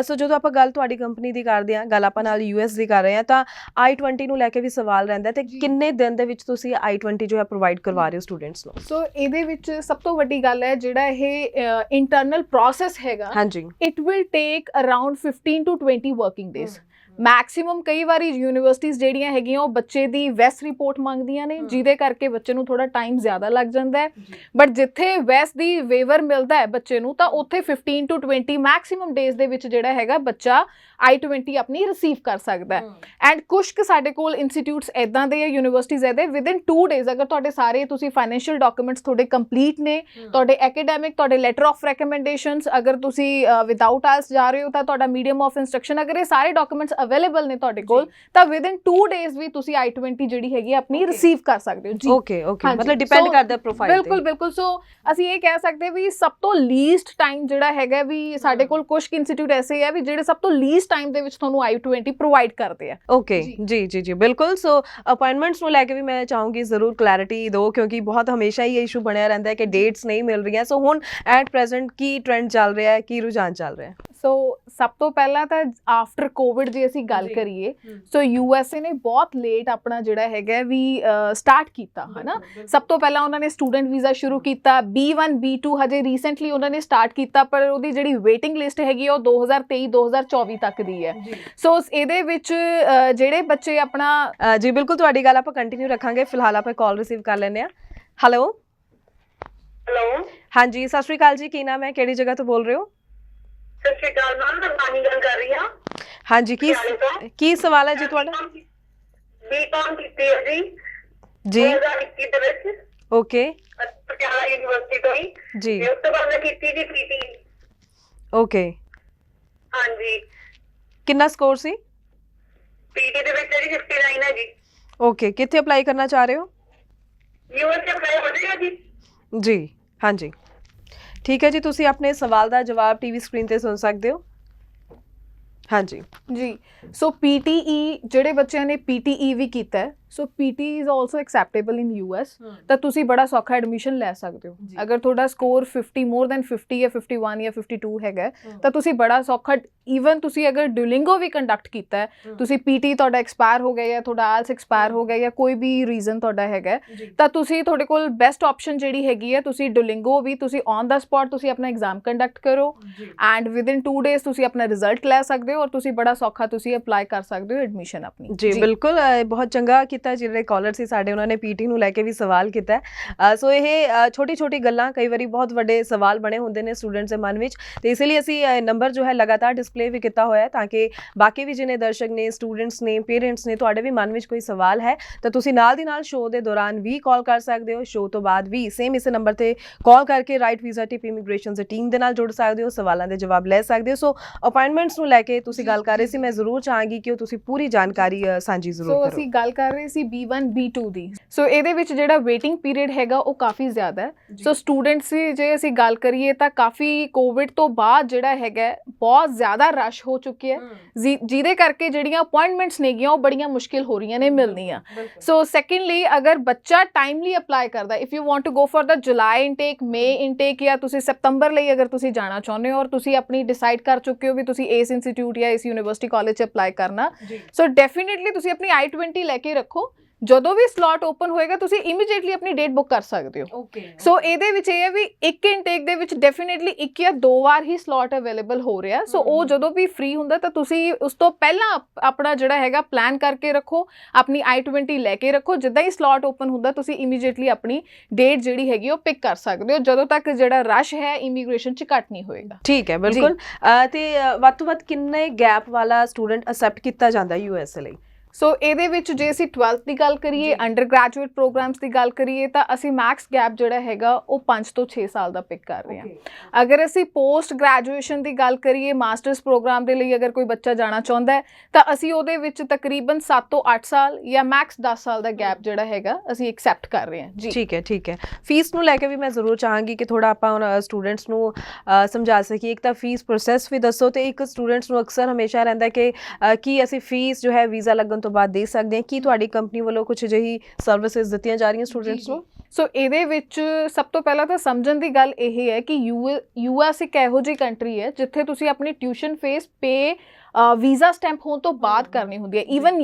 Speaker 1: ਸੋ ਜਦੋਂ ਆਪਾਂ ਗੱਲ ਤੁਹਾਡੀ ਕੰਪਨੀ ਦੀ ਕਰਦੇ ਹਾਂ, ਗੱਲ ਆਪਾਂ ਨਾਲ US ਦੀ ਕਰ ਰਹੇ ਹਾਂ, ਤਾਂ I-20 ਨੂੰ ਲੈ ਕੇ ਵੀ ਸਵਾਲ ਰਹਿੰਦਾ ਤੇ ਕਿੰਨੇ ਦਿਨ ਦੇ ਵਿੱਚ ਤੁਸੀਂ I-20 ਜੋ ਹੈ ਪ੍ਰੋਵਾਈਡ ਕਰਵਾ ਰਹੇ ਹੋ ਸਟੂਡੈਂਟਸ ਨੂੰ?
Speaker 2: ਸੋ ਇਹਦੇ ਵਿੱਚ ਸਭ ਤੋਂ ਵੱਡੀ ਗੱਲ ਹੈ ਜਿਹੜਾ ਇਹ ਇੰਟਰਨਲ ਪ੍ਰੋਸੈਸ ਹੈਗਾ,
Speaker 1: ਹਾਂਜੀ,
Speaker 2: it will take around 15 to 20 working days maximum. ਕਈ ਵਾਰੀ ਯੂਨੀਵਰਸਿਟੀਜ਼ ਜਿਹੜੀਆਂ ਹੈਗੀਆਂ ਉਹ ਬੱਚੇ ਦੀ ਵੈਸ ਰਿਪੋਰਟ ਮੰਗਦੀਆਂ ਨੇ, ਜਿਹਦੇ ਕਰਕੇ ਬੱਚੇ ਨੂੰ ਥੋੜਾ ਟਾਈਮ ਜ਼ਿਆਦਾ ਲੱਗ ਜਾਂਦਾ ਹੈ। ਬਟ ਜਿੱਥੇ ਵੈਸ ਦੀ ਵੇਵਰ ਮਿਲਦਾ ਹੈ ਬੱਚੇ ਨੂੰ, ਤਾਂ ਉੱਥੇ 15 to 20 ਮੈਕਸਿਮਮ ਡੇਜ਼ ਦੇ ਵਿੱਚ ਜਿਹੜਾ ਹੈਗਾ ਬੱਚਾ I-20 ਆਪਣੀ ਰਿਸੀਵ ਕਰ ਸਕਦਾ ਹੈ। ਐਂਡ ਕੁਛ ਕੁ ਸਾਡੇ ਕੋਲ ਇੰਸਟੀਟਿਊਟਸ ਇਦਾਂ ਦੇ ਆ, ਯੂਨੀਵਰਸਿਟੀਜ਼ ਇਹਦੇ ਵਿਦਿਨ 2 ਡੇਜ਼ ਅਗਰ ਤੁਹਾਡੇ ਸਾਰੇ ਤੁਸੀਂ ਫਾਈਨੈਂਸ਼ੀਅਲ ਡਾਕੂਮੈਂਟਸ ਤੁਹਾਡੇ ਕੰਪਲੀਟ ਨੇ, ਤੁਹਾਡੇ ਐਕੈਡੈਮਿਕ, ਤੁਹਾਡੇ ਲੈਟਰ ਆਫ ਰეკਮੈਂਡੇਸ਼ਨਸ, ਅਗਰ ਤੁਸੀਂ ਵਿਦਆਊਟ ਆਇਲਸ ਜਾ ਰਹੇ ਹੋ ਤਾਂ ਤੁਹਾਡਾ ਮੀਡੀਅਮ ਆਫ ਇੰਸਟਰਕਸ਼ਨ, ਅਗਰ ਇਹ ਸਾਰੇ ਡਾਕੂਮੈਂਟਸ ਅਵੇਲੇਬਲ ਨੇ ਤੁਹਾਡੇ ਕੋਲ, ਤਾਂ ਵਿਦਿਨ 2 ਡੇਜ਼ ਵੀ ਤੁਸੀਂ I-20 ਜਿਹੜੀ ਹੈਗੀ ਆਪਣੀ ਰਿਸੀਵ ਕਰ ਸਕਦੇ ਹੋ ਜੀ।
Speaker 1: ਓਕੇ ਮਤਲਬ ਡਿਪੈਂਡ ਕਰਦਾ ਪ੍ਰੋਫਾਈਲ ਤੇ।
Speaker 2: ਬਿਲਕੁਲ। ਸੋ ਅਸੀਂ ਇਹ ਕਹਿ ਸਕਦੇ ਵੀ ਸਭ ਤੋਂ ਲੀਸਟ ਟਾਈਮ ਜਿਹੜਾ ਹੈਗਾ ਵੀ ਸਾਡੇ ਕੋਲ ਕੁਝ ਇੰਸਟੀਟਿਊਟ ਐਸੇ ਆ ਵੀ ਜਿਹੜੇ ਸਭ ਤੋਂ ਲੀਸਟ ਟਾਈਮ ਦੇ ਵਿੱਚ ਤੁਹਾਨੂੰ I-20 ਪ੍ਰੋਵਾਈਡ ਕਰਦੇ ਆ।
Speaker 1: ਓਕੇ ਜੀ ਬਿਲਕੁਲ। ਸੋ ਅਪਾਇੰਟਮੈਂਟਸ ਨੂੰ ਲੈ ਕੇ ਵੀ ਮੈਂ ਚਾਹੂੰਗੀ ਜ਼ਰੂਰ ਕਲੈਰਿਟੀ ਦਿਓ, ਕਿਉਂਕਿ ਬਹੁਤ ਹਮੇਸ਼ਾ ਹੀ ਇਹ ਇਸ਼ੂ ਬਣਿਆ ਰਹਿੰਦਾ ਹੈ ਕਿ ਡੇਟਸ ਨਹੀਂ ਮਿਲ ਰਹੀਆਂ। ਸੋ ਹੁਣ ਐਟ ਪ੍ਰੈਜ਼ੈਂਟ ਕੀ ਟ੍ਰੈਂਡ ਚੱਲ ਰਿਹਾ ਹੈ, ਕੀ ਰੁਝਾਨ ਚੱਲ ਰਿਹਾ ਹੈ?
Speaker 2: ਸੋ ਸਭ ਤੋਂ ਪਹਿਲਾਂ ਤਾਂ ਆਫਟਰ ਕੋਵਿਡ ਜੇ ਅਸੀਂ ਗੱਲ ਕਰੀਏ, ਸੋ USA ਨੇ ਬਹੁਤ ਲੇਟ ਆਪਣਾ ਜਿਹੜਾ ਹੈਗਾ ਵੀ ਸਟਾਰਟ ਕੀਤਾ ਹੈ ਨਾ। ਸਭ ਤੋਂ ਪਹਿਲਾਂ ਉਹਨਾਂ ਨੇ ਸਟੂਡੈਂਟ ਵੀਜ਼ਾ ਸ਼ੁਰੂ ਕੀਤਾ, B1 B2 ਹਜੇ ਰੀਸੈਂਟਲੀ ਉਹਨਾਂ ਨੇ ਸਟਾਰਟ ਕੀਤਾ, ਪਰ ਉਹਦੀ ਜਿਹੜੀ ਵੇਟਿੰਗ ਲਿਸਟ ਹੈਗੀ ਉਹ 2023 2024 ਤੱਕ ਦੀ ਹੈ। ਸੋ ਇਹਦੇ ਵਿੱਚ ਜਿਹੜੇ ਬੱਚੇ ਆਪਣਾ
Speaker 1: ਜੀ ਬਿਲਕੁਲ ਤੁਹਾਡੀ ਗੱਲ ਆਪਾਂ ਕੰਟੀਨਿਊ ਰੱਖਾਂਗੇ, ਫਿਲਹਾਲ ਆਪਾਂ ਕਾਲ ਰਿਸੀਵ ਕਰ ਲੈਂਦੇ ਹਾਂ। ਹੈਲੋ ਹਾਂਜੀ, ਸਤਿ ਸ਼੍ਰੀ ਅਕਾਲ ਜੀ, ਕੀ ਨਾਮ ਹੈ, ਕਿਹੜੀ ਜਗ੍ਹਾ ਤੋਂ ਬੋਲ ਰਹੇ ਹੋ?
Speaker 3: ਸਤਿ ਸ਼੍ਰੀ ਅਕਾਲ ਮੈਮ, ਮੈਂ ਮਾਨੀ ਗੱਲ ਕਰ ਰਹੀ ਹਾਂ।
Speaker 1: ਹਾਂਜੀ, ਕੀ ਸਵਾਲ ਹੈ ਜੀ ਤੁਹਾਡਾ?
Speaker 3: B.Com ਕੀਤੀ ਹੈ ਜੀ 2021 ਦੇ ਵਿੱਚ।
Speaker 1: ਓਕੇ,
Speaker 3: ਪਟਿਆਲਾ ਯੂਨੀਵਰਸਿਟੀ ਤੋਂ ਹੀ
Speaker 1: ਜੀ।
Speaker 3: ਉਸ ਤੋਂ ਬਾਅਦ ਮੈਂ ਕੀਤੀ ਜੀ PT।
Speaker 1: ਓਕੇ,
Speaker 3: ਹਾਂਜੀ।
Speaker 1: ਕਿੰਨਾ ਸਕੋਰ ਸੀ?
Speaker 3: PT ਦੇ ਵਿੱਚ ਜੀ 59 ਹੈ ਜੀ।
Speaker 1: ਓਕੇ, ਕਿੱਥੇ ਅਪਲਾਈ ਕਰਨਾ ਚਾਹ ਰਹੇ ਹੋ?
Speaker 3: USA ਅਪਲਾਈ ਹੋ ਜਾਏਗਾ ਜੀ?
Speaker 1: ਜੀ ਹਾਂਜੀ, ਠੀਕ ਹੈ ਜੀ। ਤੁਸੀਂ ਆਪਣੇ ਸਵਾਲ ਦਾ ਜਵਾਬ ਟੀਵੀ ਸਕਰੀਨ ਤੇ ਸੁਣ ਸਕਦੇ ਹੋ। ਹਾਂਜੀ
Speaker 2: ਜੀ। ਸੋ PTE ਜਿਹੜੇ ਬੱਚਿਆਂ ਨੇ PTE ਵੀ ਕੀਤਾ ਹੈ, ਸੋ PT is also acceptable in US, ਤਾਂ ਤੁਸੀਂ ਬੜਾ ਸੌਖਾ ਐਡਮਿਸ਼ਨ ਲੈ ਸਕਦੇ ਹੋ। ਅਗਰ ਤੁਹਾਡਾ ਸਕੋਰ 50 ਮੋਰ ਦੈਨ 50 ਜਾਂ 51 ਜਾਂ 52 ਹੈਗਾ ਤਾਂ ਤੁਸੀਂ ਬੜਾ ਸੌਖਾ, ਈਵਨ ਤੁਸੀਂ ਅਗਰ ਡੁਲਿੰਗੋ ਵੀ ਕੰਡਕਟ ਕੀਤਾ ਹੈ, ਤੁਸੀਂ PT ਤੁਹਾਡਾ ਐਕਸਪਾਇਰ ਹੋ ਗਿਆ ਜਾਂ ਤੁਹਾਡਾ ਆਇਲਸ ਐਕਸਪਾਇਰ ਹੋ ਗਿਆ ਜਾਂ ਕੋਈ ਵੀ ਰੀਜ਼ਨ ਤੁਹਾਡਾ ਹੈਗਾ, ਤਾਂ ਤੁਸੀਂ ਤੁਹਾਡੇ ਕੋਲ ਬੈਸਟ ਆਪਸ਼ਨ ਜਿਹੜੀ ਹੈਗੀ ਹੈ, ਤੁਸੀਂ ਡੁਲਿੰਗੋ ਵੀ ਤੁਸੀਂ ਔਨ ਦਾ ਸਪੌਟ ਤੁਸੀਂ ਆਪਣਾ ਐਗਜ਼ਾਮ ਕੰਡਕਟ ਕਰੋ ਐਂਡ ਵਿਦਿਨ 2 ਡੇਜ਼ ਤੁਸੀਂ ਆਪਣਾ ਰਿਜ਼ਲਟ ਲੈ ਸਕਦੇ ਹੋ ਔਰ ਤੁਸੀਂ ਬੜਾ ਸੌਖਾ ਤੁਸੀਂ ਅਪਲਾਈ ਕਰ ਸਕਦੇ ਹੋ ਐਡਮਿਸ਼ਨ ਆਪਣੀ।
Speaker 1: ਜੀ ਬਿਲਕੁਲ, ਬਹੁਤ ਚੰਗਾ ਕੀਤਾ ਜਿਹੜੇ ਕਾਲਰ ਸੀ ਸਾਡੇ, ਉਹਨਾਂ ਨੇ PT ਨੂੰ ਲੈ ਕੇ ਵੀ ਸਵਾਲ ਕੀਤਾ। ਸੋ ਇਹ ਛੋਟੀ ਗੱਲਾਂ ਕਈ ਵਾਰੀ ਬਹੁਤ ਵੱਡੇ ਸਵਾਲ ਬਣੇ ਹੁੰਦੇ ਨੇ ਸਟੂਡੈਂਟਸ ਦੇ ਮਨ ਵਿੱਚ, ਤੇ ਇਸ ਲਈ ਅਸੀਂ ਨੰਬਰ ਜੋ ਹੈ ਲਗਾਤਾਰ ਡਿਸਪਲੇ ਵੀ ਕੀਤਾ ਹੋਇਆ ਤਾਂ ਕਿ ਬਾਕੀ ਵੀ ਜਿਹਨੇ ਦਰਸ਼ਕ ਨੇ, ਸਟੂਡੈਂਟਸ ਨੇ, ਪੇਰੈਂਟਸ ਨੇ, ਤੁਹਾਡੇ ਵੀ ਮਨ ਵਿੱਚ ਕੋਈ ਸਵਾਲ ਹੈ ਤਾਂ ਤੁਸੀਂ ਨਾਲ ਦੀ ਨਾਲ ਸ਼ੋਅ ਦੇ ਦੌਰਾਨ ਵੀ ਕਾਲ ਕਰ ਸਕਦੇ ਹੋ, ਸ਼ੋਅ ਤੋਂ ਬਾਅਦ ਵੀ ਸੇਮ ਇਸੇ ਨੰਬਰ ਤੇ ਕਾਲ ਕਰਕੇ ਰਾਈਟ ਵੀਜ਼ਾ ਟਿਪ ਇਮੀਗ੍ਰੇਸ਼ਨ ਦੀ ਟੀਮ ਦੇ ਨਾਲ ਜੁੜ ਸਕਦੇ ਹੋ, ਸਵਾਲਾਂ ਦੇ ਜਵਾਬ ਲੈ ਸਕਦੇ ਹੋ। ਸੋ ਅਪਾਇੰਟਮੈਂਟਸ ਨੂੰ ਲੈ ਕੇ ਤੁਸੀਂ ਗੱਲ ਕਰ ਰਹੇ ਸੀ, ਮੈਂ ਜ਼ਰੂਰ ਚਾਹਾਂਗੀ ਕਿ ਉਹ ਤੁਸੀਂ ਪੂਰੀ ਜਾਣਕਾਰੀ ਸਾਂਝੀ ਜ਼ਰੂਰ ਕਰੋ।
Speaker 2: ਸੋ ਅਸੀਂ ਗੱਲ ਕਰ ਰਹੇ ਸੀ B1 B2 ਦੀ। ਸੋ ਇਹਦੇ ਵਿੱਚ ਜਿਹੜਾ ਵੇਟਿੰਗ ਪੀਰੀਅਡ ਹੈਗਾ ਉਹ ਕਾਫੀ ਜ਼ਿਆਦਾ ਹੈ। ਸੋ ਸਟੂਡੈਂਟਸ ਦੀ ਜੇ ਅਸੀਂ ਗੱਲ ਕਰੀਏ ਤਾਂ ਕਾਫੀ ਕੋਵਿਡ ਤੋਂ ਬਾਅਦ ਜਿਹੜਾ ਹੈਗਾ ਬਹੁਤ ਜ਼ਿਆਦਾ ਰਸ਼ ਹੋ ਚੁੱਕਿਆ ਹੈ, ਜਿਹਦੇ ਕਰਕੇ ਜਿਹੜੀਆਂ ਅਪਾਇੰਟਮੈਂਟਸ ਨੇਗੀਆਂ ਉਹ ਬੜੀਆਂ ਮੁਸ਼ਕਿਲ ਹੋ ਰਹੀਆਂ ਨੇ ਮਿਲਣੀਆਂ। ਸੋ ਸੈਕੰਡਲੀ, ਅਗਰ ਬੱਚਾ ਟਾਈਮਲੀ ਅਪਲਾਈ ਕਰਦਾ, if you want to go for the July intake, May intake, ਜਾਂ ਤੁਸੀਂ ਸਤੰਬਰ ਲਈ ਅਗਰ ਤੁਸੀਂ ਜਾਣਾ ਚਾਹੁੰਦੇ ਹੋ ਔਰ ਤੁਸੀਂ ਆਪਣੀ ਡਿਸਾਈਡ ਕਰ ਚੁੱਕੇ ਹੋ ਵੀ ਤੁਸੀਂ ਇਸ ਇੰਸਟੀਚਿਊਟ ਜਾਂ ਇਸ ਯੂਨੀਵਰਸਿਟੀ ਕਾਲਜ 'ਚ ਅਪਲਾਈ ਕਰਨਾ, ਸੋ ਡੈਫੀਨੇਟਲੀ ਤੁਸੀਂ ਆਪਣੀ I-20 ਲੈ ਕੇ ਰੱਖੋ। ਜਦੋਂ ਵੀ ਸਲੋਟ ਓਪਨ ਹੋਏਗਾ ਤੁਸੀਂ ਇਮੀਡੀਏਟਲੀ ਆਪਣੀ ਡੇਟ ਬੁੱਕ ਕਰ ਸਕਦੇ ਹੋ। ਸੋ ਇਹਦੇ ਵਿੱਚ ਇਹ ਹੈ ਵੀ ਇੱਕ ਇਨਟੇਕ ਦੇ ਵਿੱਚ ਡੈਫੀਨੇਟਲੀ 1 ਜਾਂ 2 ਵਾਰ ਹੀ ਸਲੋਟ ਅਵੇਲੇਬਲ ਹੋ ਰਿਹਾ। ਸੋ ਉਹ ਜਦੋਂ ਵੀ ਫ੍ਰੀ ਹੁੰਦਾ ਤਾਂ ਤੁਸੀਂ ਉਸ ਤੋਂ ਪਹਿਲਾਂ ਆਪਣਾ ਜਿਹੜਾ ਹੈਗਾ ਪਲਾਨ ਕਰਕੇ ਰੱਖੋ, ਆਪਣੀ I-20 ਲੈ ਕੇ ਰੱਖੋ। ਜਿੱਦਾਂ ਹੀ ਸਲੋਟ ਓਪਨ ਹੁੰਦਾ ਤੁਸੀਂ ਇਮੀਡੀਏਟਲੀ ਆਪਣੀ ਡੇਟ ਜਿਹੜੀ ਹੈਗੀ ਉਹ ਪਿਕ ਕਰ ਸਕਦੇ ਹੋ, ਜਦੋਂ ਤੱਕ ਜਿਹੜਾ ਰਸ਼ ਹੈ ਇਮੀਗ੍ਰੇਸ਼ਨ 'ਚ ਘੱਟ ਨਹੀਂ ਹੋਏਗਾ।
Speaker 1: ਠੀਕ ਹੈ, ਬਿਲਕੁਲ। ਤੇ ਵੱਧ ਤੋਂ ਵੱਧ ਕਿੰਨੇ ਗੈਪ ਵਾਲਾ ਸਟੂਡੈਂਟ ਅਸੈਪਟ ਕੀਤਾ ਜਾਂਦਾ USA ਲਈ?
Speaker 2: ਸੋ ਇਹਦੇ ਵਿੱਚ ਜੇ ਅਸੀਂ 12th ਦੀ ਗੱਲ ਕਰੀਏ, ਅੰਡਰ ਗ੍ਰੈਜੂਏਟ ਪ੍ਰੋਗਰਾਮਸ ਦੀ ਗੱਲ ਕਰੀਏ, ਤਾਂ ਅਸੀਂ ਮੈਕਸ ਗੈਪ ਜਿਹੜਾ ਹੈਗਾ ਉਹ 5 ਤੋਂ 6 ਸਾਲ ਦਾ ਪਿਕ ਕਰ ਰਹੇ ਹਾਂ। ਅਗਰ ਅਸੀਂ ਪੋਸਟ ਗ੍ਰੈਜੂਏਸ਼ਨ ਦੀ ਗੱਲ ਕਰੀਏ, ਮਾਸਟਰਸ ਪ੍ਰੋਗਰਾਮ ਦੇ ਲਈ ਅਗਰ ਕੋਈ ਬੱਚਾ ਜਾਣਾ ਚਾਹੁੰਦਾ ਹੈ ਤਾਂ ਅਸੀਂ ਉਹਦੇ ਵਿੱਚ ਤਕਰੀਬਨ 7 ਤੋਂ 8 ਸਾਲ ਜਾਂ ਮੈਕਸ 10 ਸਾਲ ਦਾ ਗੈਪ ਜਿਹੜਾ ਹੈਗਾ ਅਸੀਂ ਐਕਸੈਪਟ ਕਰ ਰਹੇ ਹਾਂ ਜੀ।
Speaker 1: ਠੀਕ ਹੈ। ਫੀਸ ਨੂੰ ਲੈ ਕੇ ਵੀ ਮੈਂ ਜ਼ਰੂਰ ਚਾਹਾਂਗੀ ਕਿ ਥੋੜਾ ਆਪਾਂ ਹੁਣ ਸਟੂਡੈਂਟਸ ਨੂੰ ਸਮਝਾ ਸਕੀਏ। ਇੱਕ ਤਾਂ ਫੀਸ ਪ੍ਰੋਸੈਸ ਵੀ ਦੱਸੋ, ਤੇ ਇੱਕ ਸਟੂਡੈਂਟਸ ਨੂੰ ਅਕਸਰ ਹਮੇਸ਼ਾ ਰਹਿੰਦਾ ਕਿ ਅਸੀਂ ਫੀਸ ਜੋ ਹੈ ਵੀਜ਼ਾ ਲੱਗਣ ਤੋਂ ਬਾਅਦ ਦੇ ਸਕਦੇ ਹਾਂ? ਕੀ ਤੁਹਾਡੀ ਕੰਪਨੀ ਵੱਲੋਂ ਕੁਝ ਅਜਿਹੀ ਸਰਵਿਸਿਜ਼ ਦਿੱਤੀਆਂ ਜਾ ਰਹੀਆਂ ਸਟੂਡੈਂਟਸ ਨੂੰ?
Speaker 2: ਸੋ ਇਹਦੇ ਵਿੱਚ ਸਭ ਤੋਂ ਪਹਿਲਾਂ ਤਾਂ ਸਮਝਣ ਦੀ ਗੱਲ ਇਹ ਹੈ ਕਿ ਯੂਐਸ ਇੱਕ ਇਹੋ ਜਿਹੀ ਕੰਟਰੀ ਹੈ ਜਿੱਥੇ ਤੁਸੀਂ ਆਪਣੀ ਟਿਊਸ਼ਨ ਫੀਸ ਪੇ ਵੀਜ਼ਾ ਸਟੈਂਪ ਹੋਣ ਤੋਂ ਬਾਅਦ ਕਰਨੀ ਹੁੰਦੀ ਹੈ। ਈਵਨ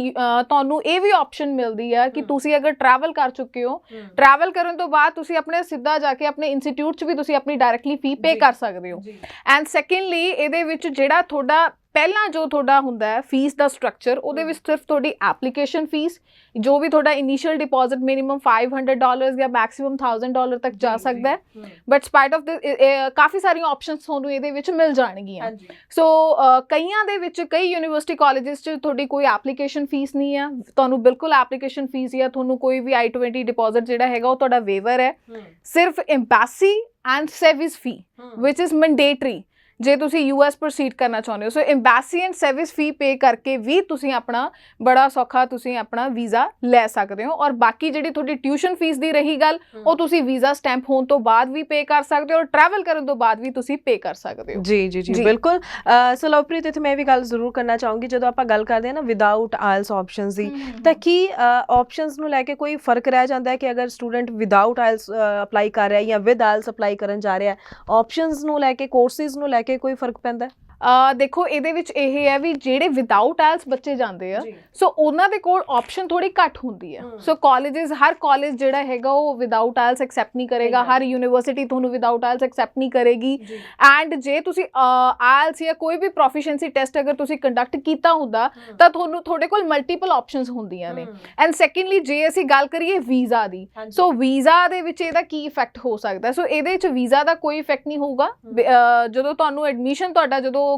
Speaker 2: ਤੁਹਾਨੂੰ ਇਹ ਵੀ ਆਪਸ਼ਨ ਮਿਲਦੀ ਹੈ ਕਿ ਤੁਸੀਂ ਅਗਰ ਟਰੈਵਲ ਕਰ ਚੁੱਕੇ ਹੋ, ਟਰੈਵਲ ਕਰਨ ਤੋਂ ਬਾਅਦ ਤੁਸੀਂ ਆਪਣੇ ਸਿੱਧਾ ਜਾ ਕੇ ਆਪਣੇ ਇੰਸਟੀਚਿਊਟ 'ਚ ਵੀ ਤੁਸੀਂ ਆਪਣੀ ਡਾਇਰੈਕਟਲੀ ਫੀ ਪੇ ਕਰ ਸਕਦੇ ਹੋ। ਐਂਡ ਸੈਕੰਡਲੀ ਇਹਦੇ ਵਿੱਚ ਜਿਹੜਾ ਤੁਹਾਡਾ ਪਹਿਲਾਂ ਜੋ ਤੁਹਾਡਾ ਹੁੰਦਾ ਹੈ ਫੀਸ ਦਾ ਸਟਰਕਚਰ, ਉਹਦੇ ਵਿੱਚ ਸਿਰਫ ਤੁਹਾਡੀ ਐਪਲੀਕੇਸ਼ਨ ਫੀਸ, ਜੋ ਵੀ ਤੁਹਾਡਾ ਇਨੀਸ਼ੀਅਲ ਡਿਪੋਜ਼ਿਟ ਮਿਨੀਮਮ $500 ਜਾਂ ਮੈਕਸਿਮਮ $1000 ਤੱਕ ਜਾ ਸਕਦਾ ਹੈ। ਬਟ ਸਪਾਈਟ ਆਫ ਕਾਫੀ ਸਾਰੀਆਂ ਆਪਸ਼ਨਸ ਤੁਹਾਨੂੰ ਇਹਦੇ ਵਿੱਚ ਮਿਲ ਜਾਣਗੀਆਂ। ਸੋ ਕਈਆਂ ਦੇ ਵਿੱਚ ਕਈ ਯੂਨੀਵਰਸਿਟੀ ਕਾਲਜਿਸ 'ਚ ਤੁਹਾਡੀ ਕੋਈ ਐਪਲੀਕੇਸ਼ਨ ਫੀਸ ਨਹੀਂ ਆ, ਤੁਹਾਨੂੰ ਬਿਲਕੁਲ ਐਪਲੀਕੇਸ਼ਨ ਫੀਸ ਜਾਂ ਤੁਹਾਨੂੰ ਕੋਈ ਵੀ I-20 ਡਿਪੋਜ਼ਿਟ ਜਿਹੜਾ ਹੈਗਾ ਉਹ ਤੁਹਾਡਾ ਵੇਵਰ ਹੈ। ਸਿਰਫ embassy and service fee which is mandatory ਜੇ ਤੁਸੀਂ US ਪ੍ਰੋਸੀਡ ਕਰਨਾ ਚਾਹੁੰਦੇ ਹੋ। So embassy and service fee pay ਕਰਕੇ ਵੀ ਤੁਸੀਂ ਆਪਣਾ ਬੜਾ ਸੌਖਾ ਤੁਸੀਂ ਆਪਣਾ ਵੀਜ਼ਾ ਲੈ ਸਕਦੇ ਹੋ। ਔਰ ਬਾਕੀ ਜਿਹੜੀ ਤੁਹਾਡੀ ਟਿਊਸ਼ਨ ਫੀਸ ਦੀ ਰਹੀ ਗੱਲ, ਉਹ ਤੁਸੀਂ ਵੀਜ਼ਾ ਸਟੈਂਪ ਹੋਣ ਤੋਂ ਬਾਅਦ ਵੀ ਪੇ ਕਰ ਸਕਦੇ ਹੋ ਔਰ ਟਰੈਵਲ ਕਰਨ ਤੋਂ ਬਾਅਦ ਵੀ ਤੁਸੀਂ ਪੇ ਕਰ ਸਕਦੇ ਹੋ।
Speaker 1: ਜੀ ਬਿਲਕੁਲ। ਸੋ ਲਵਪ੍ਰੀਤ, ਇੱਥੇ ਮੈਂ ਵੀ ਗੱਲ ਜ਼ਰੂਰ ਕਰਨਾ ਚਾਹੂੰਗੀ, ਜਦੋਂ ਆਪਾਂ ਗੱਲ ਕਰਦੇ ਹਾਂ ਨਾ ਵਿਦਆਊਟ ਆਇਲਸ ਆਪਸ਼ਨਸ ਦੀ, ਤਾਂ ਕੀ ਆਪਸ਼ਨਸ ਨੂੰ ਲੈ ਕੇ ਕੋਈ ਫਰਕ ਰਹਿ ਜਾਂਦਾ ਹੈ ਕਿ ਅਗਰ ਸਟੂਡੈਂਟ ਵਿਦਆਊਟ ਆਇਲਸ ਅਪਲਾਈ ਕਰ ਰਿਹਾ ਜਾਂ ਵਿਦ ਆਇਲਸ ਅਪਲਾਈ ਕਰਨ ਜਾ ਰਿਹਾ, ਆਪਸ਼ਨਸ ਨੂੰ ਲੈ ਕੇ, ਕੋਰਸਿਸ ਨੂੰ ਲੈ ਕੇ ਕੋਈ ਫਰਕ ਪੈਂਦਾ?
Speaker 2: ਦੇਖੋ ਇਹਦੇ ਵਿੱਚ ਇਹ ਹੈ ਵੀ ਜਿਹੜੇ ਵਿਦਆਊਟ ਆਇਲਸ ਬੱਚੇ ਜਾਂਦੇ ਆ, ਸੋ ਉਹਨਾਂ ਦੇ ਕੋਲ ਆਪਸ਼ਨ ਥੋੜੀ ਘੱਟ ਹੁੰਦੀ ਹੈ। ਸੋ ਕਾਲਜਿਸ, ਹਰ ਕਾਲਜ ਜਿਹੜਾ ਹੈਗਾ ਉਹ ਵਿਦਆਊਟ ਆਇਲਸ ਐਕਸੈਪਟ ਨਹੀਂ ਕਰੇਗਾ, ਹਰ ਯੂਨੀਵਰਸਿਟੀ ਤੁਹਾਨੂੰ ਵਿਦਆਊਟ ਆਇਲਸ ਐਕਸੈਪਟ ਨਹੀਂ ਕਰੇਗੀ। ਐਂਡ ਜੇ ਤੁਸੀਂ ਆਇਲਸ ਜਾਂ ਕੋਈ ਵੀ ਪ੍ਰੋਫੀਸ਼ੀਐਂਸੀ ਟੈਸਟ ਅਗਰ ਤੁਸੀਂ ਕੰਡਕਟ ਕੀਤਾ ਹੁੰਦਾ ਤਾਂ ਤੁਹਾਨੂੰ ਤੁਹਾਡੇ ਕੋਲ ਮਲਟੀਪਲ ਆਪਸ਼ਨਸ ਹੁੰਦੀਆਂ ਨੇ। ਐਂਡ ਸੈਕੰਡਲੀ ਜੇ ਅਸੀਂ ਗੱਲ ਕਰੀਏ ਵੀਜ਼ਾ ਦੀ, ਸੋ ਵੀਜ਼ਾ ਦੇ ਵਿੱਚ ਇਹਦਾ ਕੀ ਇਫੈਕਟ ਹੋ ਸਕਦਾ? ਸੋ ਇਹਦੇ ਵਿੱਚ ਵੀਜ਼ਾ ਦਾ ਕੋਈ ਇਫੈਕਟ ਨਹੀਂ ਹੋਊਗਾ। ਜਦੋਂ ਤੁਹਾਨੂੰ ਐਡਮਿਸ਼ਨ ਤੁਹਾਡਾ ਜਦੋਂ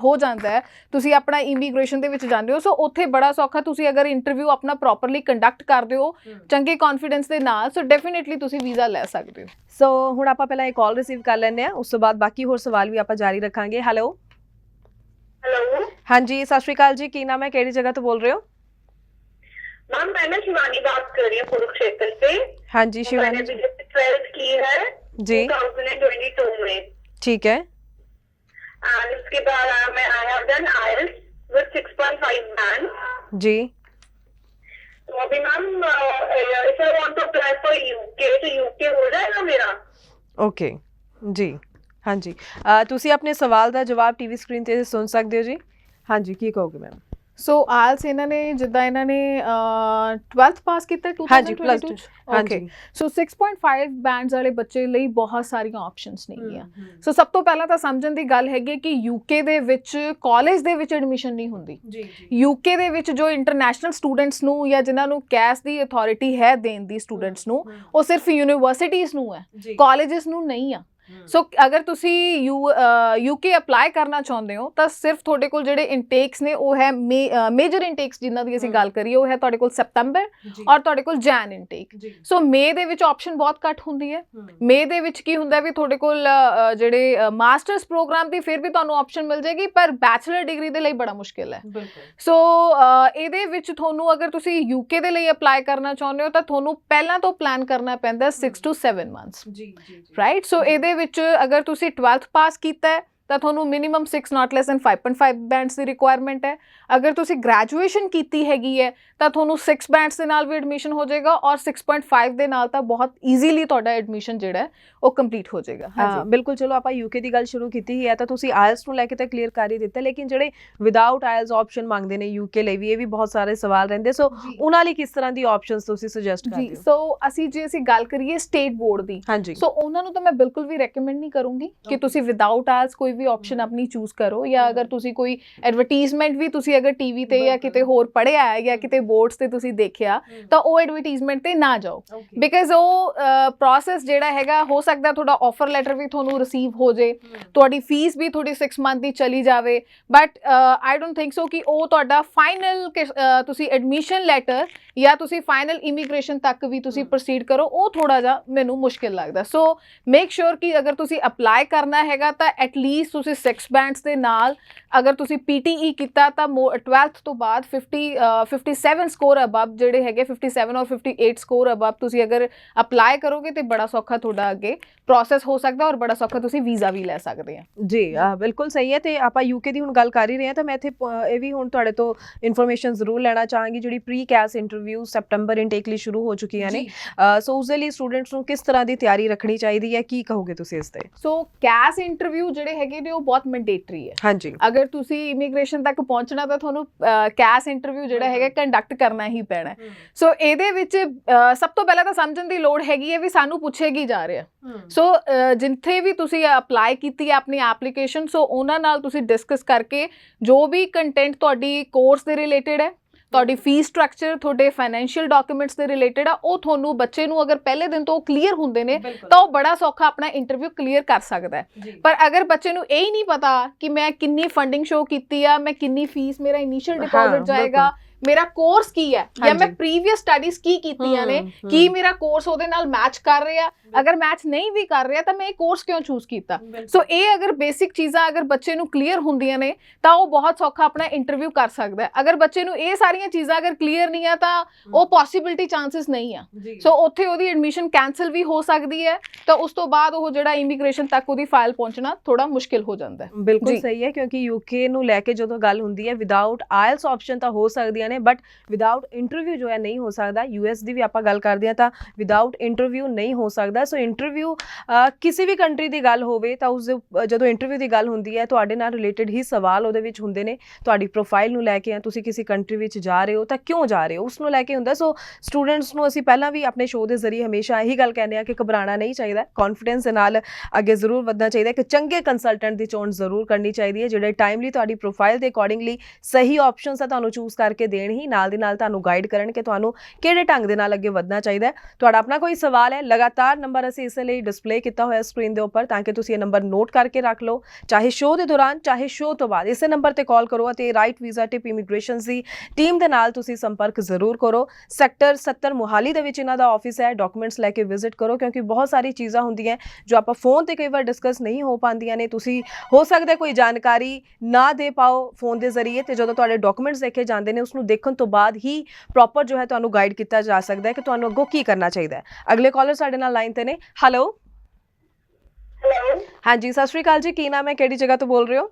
Speaker 2: ਹੋ ਜਾਂਦਾ ਹੈ, ਤੁਸੀਂ ਆਪਣਾ ਇਮੀਗ੍ਰੇਸ਼ਨ ਦੇ ਵਿੱਚ ਜਾਂਦੇ ਹੋ, ਸੋ ਉੱਥੇ ਬੜਾ ਸੌਖਾ ਤੁਸੀਂ ਅਗਰ ਇੰਟਰਵਿਊ ਆਪਣਾ ਪ੍ਰੋਪਰਲੀ ਕੰਡਕਟ ਕਰਦੇ ਹੋ ਚੰਗੇ ਕੌਨਫੀਡੈਂਸ ਦੇ ਨਾਲ, ਸੋ ਡੈਫੀਨੇਟਲੀ ਤੁਸੀਂ ਵੀਜ਼ਾ ਲੈ ਸਕਦੇ ਹੋ।
Speaker 1: ਸੋ ਹੁਣ ਆਪਾਂ ਪਹਿਲਾਂ ਇੱਕ ਕਾਲ ਰਿਸੀਵ ਕਰ ਲੈਂਦੇ ਹਾਂ, ਉਸ ਤੋਂ ਬਾਅਦ ਬਾਕੀ ਹੋਰ ਸਵਾਲ ਵੀ ਆਪਾਂ ਜਾਰੀ ਰੱਖਾਂਗੇ। ਹੈਲੋ ਹਾਂਜੀ, ਸਤਿ ਸ਼੍ਰੀ ਅਕਾਲ ਜੀ, ਕੀ ਨਾਮ ਹੈ, ਕਿਹੜੀ ਜਗ੍ਹਾ ਤੋਂ ਬੋਲ ਰਹੇ ਹੋ?
Speaker 3: मैम मैं ना शिवानी बात कर रही हूँ कुरुक्षेत्र से।
Speaker 1: हाँ जी शिवानी
Speaker 3: मैंने 12th की है
Speaker 1: जी
Speaker 3: 2022 में।
Speaker 1: ठीक है।
Speaker 3: एंड इसके बाद मैं I have done IELTS with 6.5 band
Speaker 1: जी।
Speaker 3: तो अभी ma'am if I want to apply for UK तो यूके हो जाएगा मेरा?
Speaker 1: ओके जी, हाँ जी। ਤੁਸੀਂ ਆਪਣੇ ਸਵਾਲ ਦਾ ਜਵਾਬ ਟੀਵੀ ਸਕਰੀਨ ਤੇ ਸੁਣ ਸਕਦੇ ਹੋ ਜੀ। ਹਾਂਜੀ, ਕੀ ਕਹੋਗੇ ਮੈਮ?
Speaker 2: ਸੋ ਆਇਲਸ ਇਹਨਾਂ ਨੇ ਜਿੱਦਾਂ ਇਹਨਾਂ ਨੇ 12th ਪਾਸ ਕੀਤਾ 2022 ਚ, ਓਕੇ। ਸੋ 6.5 ਬੈਂਡਸ ਵਾਲੇ ਬੱਚੇ ਲਈ ਬਹੁਤ ਸਾਰੀਆਂ ਆਪਸ਼ਨਸ ਨੇਗੀਆਂ। ਸੋ ਸਭ ਤੋਂ ਪਹਿਲਾਂ ਤਾਂ ਸਮਝਣ ਦੀ ਗੱਲ ਹੈਗੀ ਕਿ ਯੂਕੇ ਦੇ ਵਿੱਚ ਕਾਲਜ ਦੇ ਵਿੱਚ ਐਡਮਿਸ਼ਨ ਨਹੀਂ ਹੁੰਦੀ। ਯੂਕੇ ਦੇ ਵਿੱਚ ਜੋ ਇੰਟਰਨੈਸ਼ਨਲ ਸਟੂਡੈਂਟਸ ਨੂੰ ਜਾਂ ਜਿਨ੍ਹਾਂ ਨੂੰ ਕੈਸ਼ ਦੀ ਅਥਾਰਟੀ ਹੈ ਦੇਣ ਦੀ ਸਟੂਡੈਂਟਸ ਨੂੰ, ਉਹ ਸਿਰਫ ਯੂਨੀਵਰਸਿਟੀਜ਼ ਨੂੰ ਹੈ, ਕਾਲਜਸ ਨੂੰ ਨਹੀਂ ਆ। ਸੋ ਅਗਰ ਤੁਸੀਂ ਯੂਕੇ ਅਪਲਾਈ ਕਰਨਾ ਚਾਹੁੰਦੇ ਹੋ ਤਾਂ ਸਿਰਫ ਤੁਹਾਡੇ ਕੋਲ ਜਿਹੜੇ ਇਨਟੇਕਸ ਨੇ ਉਹ ਹੈ ਮੇਜਰ ਇਨਟੇਕਸ ਜਿਨ੍ਹਾਂ ਦੀ ਅਸੀਂ ਗੱਲ ਕਰੀਏ, ਉਹ ਹੈ ਤੁਹਾਡੇ ਕੋਲ ਸੈਪਟੈਂਬਰ ਔਰ ਤੁਹਾਡੇ ਕੋਲ ਜੈਨ ਇਨਟੇਕ। ਸੋ ਮਈ ਦੇ ਵਿੱਚ ਆਪਸ਼ਨ ਬਹੁਤ ਘੱਟ ਹੁੰਦੀ ਹੈ। ਮਈ ਦੇ ਵਿੱਚ ਕੀ ਹੁੰਦਾ ਵੀ ਤੁਹਾਡੇ ਕੋਲ ਜਿਹੜੇ ਮਾਸਟਰਸ ਪ੍ਰੋਗਰਾਮ ਦੀ ਫਿਰ ਵੀ ਤੁਹਾਨੂੰ ਆਪਸ਼ਨ ਮਿਲ ਜਾਏਗੀ, ਪਰ ਬੈਚਲਰ ਡਿਗਰੀ ਦੇ ਲਈ ਬੜਾ ਮੁਸ਼ਕਿਲ ਹੈ। ਸੋ ਇਹਦੇ ਵਿੱਚ ਤੁਹਾਨੂੰ ਅਗਰ ਤੁਸੀਂ ਯੂਕੇ ਦੇ ਲਈ ਅਪਲਾਈ ਕਰਨਾ ਚਾਹੁੰਦੇ ਹੋ ਤਾਂ ਤੁਹਾਨੂੰ ਪਹਿਲਾਂ ਤੋਂ ਪਲਾਨ ਕਰਨਾ ਪੈਂਦਾ 6 to 7 months, ਰਾਈਟ। ਸੋ ਇਹਦੇ ਵਿੱਚ ਅਗਰ ਤੁਸੀਂ 12th ਪਾਸ ਕੀਤਾ ਹੈ ਤਾਂ ਤੁਹਾਨੂੰ minimum 6 not less than 5.5 bands the requirement ਹੈ। ਅਗਰ ਤੁਸੀਂ ਗ੍ਰੈਜੂਏਸ਼ਨ ਕੀਤੀ ਹੈਗੀ ਹੈ ਤਾਂ ਤੁਹਾਨੂੰ 6 ਬੈਂਡਸ ਦੇ ਨਾਲ ਵੀ ਐਡਮਿਸ਼ਨ ਹੋ ਜਾਏਗਾ ਔਰ 6.5 ਦੇ ਨਾਲ ਤਾਂ ਬਹੁਤ ਈਜ਼ੀਲੀ ਤੁਹਾਡਾ ਐਡਮਿਸ਼ਨ ਜਿਹੜਾ ਹੈ ਉਹ ਕੰਪਲੀਟ ਹੋ ਜਾਏਗਾ।
Speaker 1: ਹਾਂ ਬਿਲਕੁਲ। ਚਲੋ ਆਪਾਂ ਯੂਕੇ ਦੀ ਗੱਲ ਸ਼ੁਰੂ ਕੀਤੀ ਹੀ ਹੈ ਤਾਂ ਤੁਸੀਂ ਆਇਲਸ ਨੂੰ ਲੈ ਕੇ ਤਾਂ ਕਲੀਅਰ ਕਰ ਹੀ ਦਿੱਤਾ, ਲੇਕਿਨ ਜਿਹੜੇ ਵਿਦਆਊਟ ਆਇਲਸ ਆਪਸ਼ਨ ਮੰਗਦੇ ਨੇ ਯੂਕੇ ਲਈ ਵੀ, ਇਹ ਵੀ ਬਹੁਤ ਸਾਰੇ ਸਵਾਲ ਰਹਿੰਦੇ। ਸੋ ਉਹਨਾਂ ਲਈ ਕਿਸ ਤਰ੍ਹਾਂ ਦੀ ਆਪਸ਼ਨਸ ਤੁਸੀਂ ਸੁਜੈਸਟ ਕਰਦੇ ਹੋ?
Speaker 2: ਸੋ ਜੇ ਅਸੀਂ ਗੱਲ ਕਰੀਏ ਸਟੇਟ ਬੋਰਡ ਦੀ, ਸੋ ਉਹਨਾਂ ਨੂੰ ਤਾਂ ਮੈਂ ਬਿਲਕੁਲ ਵੀ ਰეკਮੈਂਡ ਨਹੀਂ ਕਰੂੰਗੀ ਕਿ ਤੁਸੀਂ ਵਿਦਆਊਟ ਆਇਲਸ ਕੋਈ ਵੀ ਆਪਸ਼ਨ ਆਪਣੀ ਚੂਜ਼ ਕਰੋ, ਜਾਂ ਅਗਰ ਤੁਸੀਂ ਕੋਈ ਐਡਵਰਟੀਜ਼ਮੈਂਟ ਵੀ ਤੁਸੀਂ ਅਗਰ ਟੀਵੀ ਤੇ ਜਾਂ ਕਿਤੇ ਹੋਰ ਪੜ੍ਹਿਆ ਹੈ ਜਾਂ ਕਿਤੇ ਬੋਰਡਸ ਤੇ ਤੁਸੀਂ ਦੇਖਿਆ ਤਾਂ ਉਹ ਐਡਵਰਟੀਜ਼ਮੈਂਟ ਤੇ ਨਾ ਜਾਓ, ਬਿਕਾਜ਼ ਉਹ ਪ੍ਰੋਸੈਸ ਜਿਹੜਾ ਹੈਗਾ ਹੋ ਸਕਦਾ ਤੁਹਾਡਾ ਆਫਰ ਲੈਟਰ ਵੀ ਤੁਹਾਨੂੰ ਰਿਸੀਵ ਹੋ ਜੇ, ਤੁਹਾਡੀ ਫੀਸ ਵੀ ਤੁਹਾਡੀ 6 month ਦੀ ਚਲੀ ਜਾਵੇ, but I don't think so ਕਿ ਉਹ ਤੁਹਾਡਾ ਫਾਈਨਲ ਤੁਸੀਂ ਐਡਮਿਸ਼ਨ ਲੈਟਰ ਜਾਂ ਤੁਸੀਂ ਫਾਈਨਲ ਇਮੀਗ੍ਰੇਸ਼ਨ ਤੱਕ ਵੀ ਤੁਸੀਂ ਪ੍ਰੋਸੀਡ ਕਰੋ, ਉਹ ਥੋੜਾ ਜਿਹਾ ਮੈਨੂੰ ਮੁਸ਼ਕਿਲ ਲੱਗਦਾ। ਸੋ ਮੇਕ ਸ਼ੋਰ ਕਿ ਅਗਰ ਤੁਸੀਂ ਅਪਲਾਈ ਕਰਨਾ ਹੈਗਾ ਤਾਂ ਐਟਲੀਸਟ ਐਟਲੀਸਟ ਤੁਸੀਂ 6 ਬੈਂਡਸ ਦੇ ਨਾਲ ਅਗਰ ਤੁਸੀਂ PTE ਕੀਤਾ ਤਾਂ 12th ਤੋਂ ਬਾਅਦ 57 ਸਕੋਰ ਅਬਵ ਜਿਹੜੇ ਹੈਗੇ 57 ਔਰ 58 ਸਕੋਰ ਅਬਵ ਤੁਸੀਂ ਅਗਰ ਅਪਲਾਈ ਕਰੋਗੇ ਤੇ ਬੜਾ ਸੌਖਾ ਤੁਹਾਡਾ ਅੱਗੇ ਪ੍ਰੋਸੈਸ ਹੋ ਸਕਦਾ ਔਰ ਬੜਾ ਸੌਖਾ ਤੁਸੀਂ ਵੀਜ਼ਾ ਵੀ ਲੈ ਸਕਦੇ ਆ
Speaker 1: ਜੀ ਬਿਲਕੁਲ ਸਹੀ ਹੈ। ਤੇ ਆਪਾਂ ਯੂਕੇ ਦੀ ਹੁਣ ਗੱਲ ਕਰ ਹੀ ਰਹੇ ਹਾਂ ਤਾਂ ਮੈਂ ਇੱਥੇ ਇਹ ਵੀ ਹੁਣ ਤੁਹਾਡੇ ਤੋਂ ਇਨਫੋਰਮੇਸ਼ਨ ਜ਼ਰੂਰ ਲੈਣਾ ਚਾਹਾਂਗੀ, ਜਿਹੜੀ pre CAS interview September intake ਲਈ ਸ਼ੁਰੂ ਹੋ ਚੁੱਕੀਆਂ ਨੇ, ਸੋ ਉਸ ਦੇ ਲਈ ਸਟੂਡੈਂਟਸ ਨੂੰ ਕਿਸ ਤਰ੍ਹਾਂ ਦੀ ਤਿਆਰੀ ਰੱਖਣੀ ਚਾਹੀਦੀ ਹੈ, ਕੀ ਕਹੋਗੇ ਤੁਸੀਂ ਇਸ ਤੇ?
Speaker 2: ਸੋ ਕੈਸ ਇੰਟਰਵਿਊ ਜਿਹੜੇ ਹੈਗੇ ਨੇ ਉਹ ਬਹੁਤ ਮੈਂਡੇਟਰੀ ਹੈ।
Speaker 1: ਹਾਂਜੀ,
Speaker 2: ਅਗਰ ਤੁਸੀਂ ਇਮੀਗ੍ਰੇਸ਼ਨ ਤੱਕ ਪਹੁੰਚਣਾ ਤਾਂ ਤੁਹਾਨੂੰ ਕੈਸ ਇੰਟਰਵਿਊ ਜਿਹੜਾ ਹੈਗਾ ਕੰਡਕਟ ਕਰਨਾ ਹੀ ਪੈਣਾ ਹੈ। ਸੋ ਇਹਦੇ ਵਿੱਚ ਸਭ ਤੋਂ ਪਹਿਲਾਂ ਤਾਂ ਸਮਝਣ ਦੀ ਲੋੜ ਹੈਗੀ ਹੈ ਵੀ ਸਾਨੂੰ ਪੁੱਛੇ ਕੀ ਜਾ ਰਿਹਾ। ਸੋ ਜਿੱਥੇ ਵੀ ਤੁਸੀਂ ਅਪਲਾਈ ਕੀਤੀ ਹੈ ਆਪਣੀ ਐਪਲੀਕੇਸ਼ਨ, ਸੋ ਉਹਨਾਂ ਨਾਲ ਤੁਸੀਂ ਡਿਸਕਸ ਕਰਕੇ ਜੋ ਵੀ ਕੰਟੈਂਟ ਤੁਹਾਡੀ ਕੋਰਸ ਦੇ ਰਿਲੇਟਡ ਹੈ, ਤੁਹਾਡੀ ਫੀਸ ਸਟਰਕਚਰ, ਤੁਹਾਡੇ ਫਾਈਨੈਂਸ਼ੀਅਲ ਡਾਕੂਮੈਂਟਸ ਦੇ ਰਿਲੇਟਡ ਆ, ਉਹ ਤੁਹਾਨੂੰ ਬੱਚੇ ਨੂੰ ਅਗਰ ਪਹਿਲੇ ਦਿਨ ਤੋਂ ਕਲੀਅਰ ਹੁੰਦੇ ਨੇ ਤਾਂ ਉਹ ਬੜਾ ਸੌਖਾ ਆਪਣਾ ਇੰਟਰਵਿਊ ਕਲੀਅਰ ਕਰ ਸਕਦਾ ਹੈ। ਪਰ ਅਗਰ ਬੱਚੇ ਨੂੰ ਇਹ ਹੀ ਨਹੀਂ ਪਤਾ ਕਿ ਮੈਂ ਕਿੰਨੀ ਫੰਡਿੰਗ ਸ਼ੋ ਕੀਤੀ ਆ, ਮੈਂ ਕਿੰਨੀ ਫੀਸ, ਮੇਰਾ ਇਨੀਸ਼ੀਅਲ ਡਿਪੋਜ਼ਿਟ ਜਾਏਗਾ, ਮੇਰਾ ਕੋਰਸ ਕੀ ਹੈ ਜਾਂ ਮੈਂ ਪ੍ਰੀਵੀਅਸ ਸਟੱਡੀਜ਼ ਕੀ ਕੀਤੀਆਂ ਨੇ, ਕੀ ਮੇਰਾ ਕੋਰਸ ਉਹਦੇ ਨਾਲ ਮੈਚ ਕਰ ਰਿਹਾ, ਅਗਰ ਮੈਚ ਨਹੀਂ ਵੀ ਕਰ ਰਿਹਾ ਤਾਂ ਮੈਂ ਇਹ ਕੋਰਸ ਕਿਉਂ ਚੂਜ਼ ਕੀਤਾ। ਸੋ ਇਹ ਅਗਰ ਬੇਸਿਕ ਚੀਜ਼ਾਂ ਅਗਰ ਬੱਚੇ ਨੂੰ ਕਲੀਅਰ ਹੁੰਦੀਆਂ ਨੇ ਤਾਂ ਉਹ ਬਹੁਤ ਸੌਖਾ ਆਪਣਾ ਇੰਟਰਵਿਊ ਕਰ ਸਕਦਾ ਹੈ। ਅਗਰ ਬੱਚੇ ਨੂੰ ਇਹ ਸਾਰੀਆਂ ਚੀਜ਼ਾਂ ਅਗਰ ਕਲੀਅਰ ਨਹੀਂ ਆ ਤਾਂ ਉਹ ਪੋਸੀਬਿਲਿਟੀ ਚਾਂਸਸ ਨਹੀਂ ਆ, ਸੋ ਉੱਥੇ ਉਹਦੀ ਐਡਮਿਸ਼ਨ ਕੈਂਸਲ ਵੀ ਹੋ ਸਕਦੀ ਹੈ, ਤਾਂ ਉਸ ਤੋਂ ਬਾਅਦ ਉਹ ਜਿਹੜਾ ਇਮੀਗ੍ਰੇਸ਼ਨ ਤੱਕ ਉਹਦੀ ਫਾਈਲ ਪਹੁੰਚਣਾ ਥੋੜਾ ਮੁਸ਼ਕਿਲ ਹੋ ਜਾਂਦਾ ਹੈ।
Speaker 1: ਬਿਲਕੁਲ ਸਹੀ ਹੈ, ਕਿਉਂਕਿ ਯੂਕੇ ਨੂੰ ਲੈ ਕੇ ਜਦੋਂ ਗੱਲ ਹੁੰਦੀ ਹੈ ਵਿਦਆਊਟ ਆਇਲਸ ਆਪਸ਼ਨ ਤਾਂ ਹੋ ਸਕਦੀਆਂ ਨੇ, ਬਟ ਵਿਦਆਊਟ ਇੰਟਰਵਿਊ ਜੋ ਹੈ ਨਹੀਂ ਹੋ ਸਕਦਾ। US ਦੀ ਵੀ ਆਪਾਂ ਗੱਲ ਕਰਦੇ ਹਾਂ ਤਾਂ ਵਿਦਆਊਟ ਇੰਟਰਵਿਊ ਨਹੀਂ ਹੋ ਸਕਦਾ। ਸੋ ਇੰਟਰਵਿਊ ਕਿਸੇ ਵੀ ਕੰਟਰੀ ਦੀ ਗੱਲ ਹੋਵੇ ਤਾਂ ਉਸ ਜਦੋਂ ਇੰਟਰਵਿਊ ਦੀ ਗੱਲ ਹੁੰਦੀ ਹੈ ਤੁਹਾਡੇ ਨਾਲ ਰਿਲੇਟਡ ਹੀ ਸਵਾਲ ਉਹਦੇ ਵਿੱਚ ਹੁੰਦੇ ਨੇ, ਤੁਹਾਡੀ ਪ੍ਰੋਫਾਈਲ ਨੂੰ ਲੈ ਕੇ, ਤੁਸੀਂ ਕਿਸੇ ਕੰਟਰੀ ਵਿੱਚ ਜਾ ਰਹੇ ਹੋ ਤਾਂ ਕਿਉਂ ਜਾ ਰਹੇ ਹੋ ਉਸ ਨੂੰ ਲੈ ਕੇ ਹੁੰਦਾ। ਸੋ ਸਟੂਡੈਂਟਸ ਨੂੰ ਅਸੀਂ ਪਹਿਲਾਂ ਵੀ ਆਪਣੇ ਸ਼ੋਅ ਦੇ ਜ਼ਰੀਏ ਹਮੇਸ਼ਾ ਇਹੀ ਗੱਲ ਕਹਿੰਦੇ ਹਾਂ ਕਿ ਘਬਰਾਉਣਾ ਨਹੀਂ ਚਾਹੀਦਾ, ਕੌਨਫੀਡੈਂਸ ਦੇ ਨਾਲ ਅੱਗੇ ਜ਼ਰੂਰ ਵਧਣਾ ਚਾਹੀਦਾ, ਇੱਕ ਚੰਗੇ ਕੰਸਲਟੈਂਟ ਦੀ ਚੋਣ ਜ਼ਰੂਰ ਕਰਨੀ ਚਾਹੀਦੀ ਹੈ ਜਿਹੜੇ ਟਾਈਮਲੀ ਤੁਹਾਡੀ ਪ੍ਰੋਫਾਈਲ ਦੇ ਅਕੋਰਡਿੰਗਲੀ ਸਹੀ ਆਪਸ਼ਨਸ ਆ ਤੁਹਾਨੂੰ ਚੂਜ਼ ਕਰਕੇ ਦੇਣ, ਹੀ ਨਾਲ ਦੀ ਨਾਲ ਤੁਹਾਨੂੰ ਗਾਈਡ ਕਰਨ ਕਿ ਤੁਹਾਨੂੰ ਕਿਹੜੇ ਢੰਗ ਦੇ ਨਾਲ ਅੱਗੇ ਵਧਣਾ ਚਾਹੀਦਾ ਹੈ। ਤੁਹਾਡਾ ਆਪਣਾ ਕੋਈ ਸਵਾਲ ਹੈ, ਲਗਾਤਾਰ ਨੰਬਰ ਅਸੀਂ ਇਸ ਲਈ ਡਿਸਪਲੇ ਕੀਤਾ ਹੋਇਆ ਸਕਰੀਨ ਦੇ ਉੱਪਰ ਤਾਂ ਕਿ ਤੁਸੀਂ ਇਹ ਨੰਬਰ ਨੋਟ ਕਰਕੇ ਰੱਖ ਲਓ, ਚਾਹੇ ਸ਼ੋਅ ਦੇ ਦੌਰਾਨ ਚਾਹੇ ਸ਼ੋਅ ਤੋਂ ਬਾਅਦ ਇਸੇ ਨੰਬਰ ਤੇ ਕਾਲ ਕਰੋ ਅਤੇ ਰਾਈਟ ਵੀਜ਼ਾ ਟਿਪ ਇਮੀਗ੍ਰੇਸ਼ਨ ਦੀ ਟੀਮ ਦੇ ਨਾਲ ਤੁਸੀਂ ਸੰਪਰਕ ਜ਼ਰੂਰ ਕਰੋ। ਸੈਕਟਰ 70 ਮੋਹਾਲੀ ਦੇ ਵਿੱਚ ਇਹਨਾਂ ਦਾ ਆਫਿਸ ਹੈ, ਡਾਕੂਮੈਂਟਸ ਲੈ ਕੇ ਵਿਜ਼ਿਟ ਕਰੋ ਕਿਉਂਕਿ ਬਹੁਤ ਸਾਰੀ ਚੀਜ਼ਾਂ ਹੁੰਦੀਆਂ ਜੋ ਆਪਾਂ ਫੋਨ ਤੇ ਕਈ ਵਾਰ ਡਿਸਕਸ ਨਹੀਂ ਹੋ ਪਾਉਂਦੀਆਂ ਨੇ, ਤੁਸੀਂ ਹੋ ਸਕਦਾ ਕੋਈ ਜਾਣਕਾਰੀ ਨਾ ਦੇ ਪਾਓ ਫੋਨ ਦੇ ਜ਼ਰੀਏ, ਤੇ ਜਦੋਂ ਤੁਹਾਡੇ ਡਾਕੂਮੈਂਟਸ ਦੇਖੇ ਜਾਂਦੇ ਨੇ ਉਸ ਨੂੰ ਦੇਖਣ ਤੋਂ ਬਾਅਦ ਹੀ ਪ੍ਰੋਪਰ ਜੋ ਹੈ ਤੁਹਾਨੂੰ ਗਾਈਡ ਕੀਤਾ ਜਾ ਸਕਦਾ ਹੈ ਕਿ ਤੁਹਾਨੂੰ ਅੱਗੋਂ ਕੀ ਕਰਨਾ ਚਾਹੀਦਾ ਹੈ। ਅਗਲੇ ਕਾਲਰ ਸਾਡੇ ਨਾਲ ਲਾਈਨ ਤੇ ਨੇ। ਹੈਲੋ ਹਾਂਜੀ, ਸਤਿ ਸ਼੍ਰੀ ਅਕਾਲ ਜੀ, ਕੀ ਨਾਮ ਹੈ, ਕਿਹੜੀ ਜਗ੍ਹਾ ਤੋਂ ਬੋਲ ਰਹੇ ਹੋ?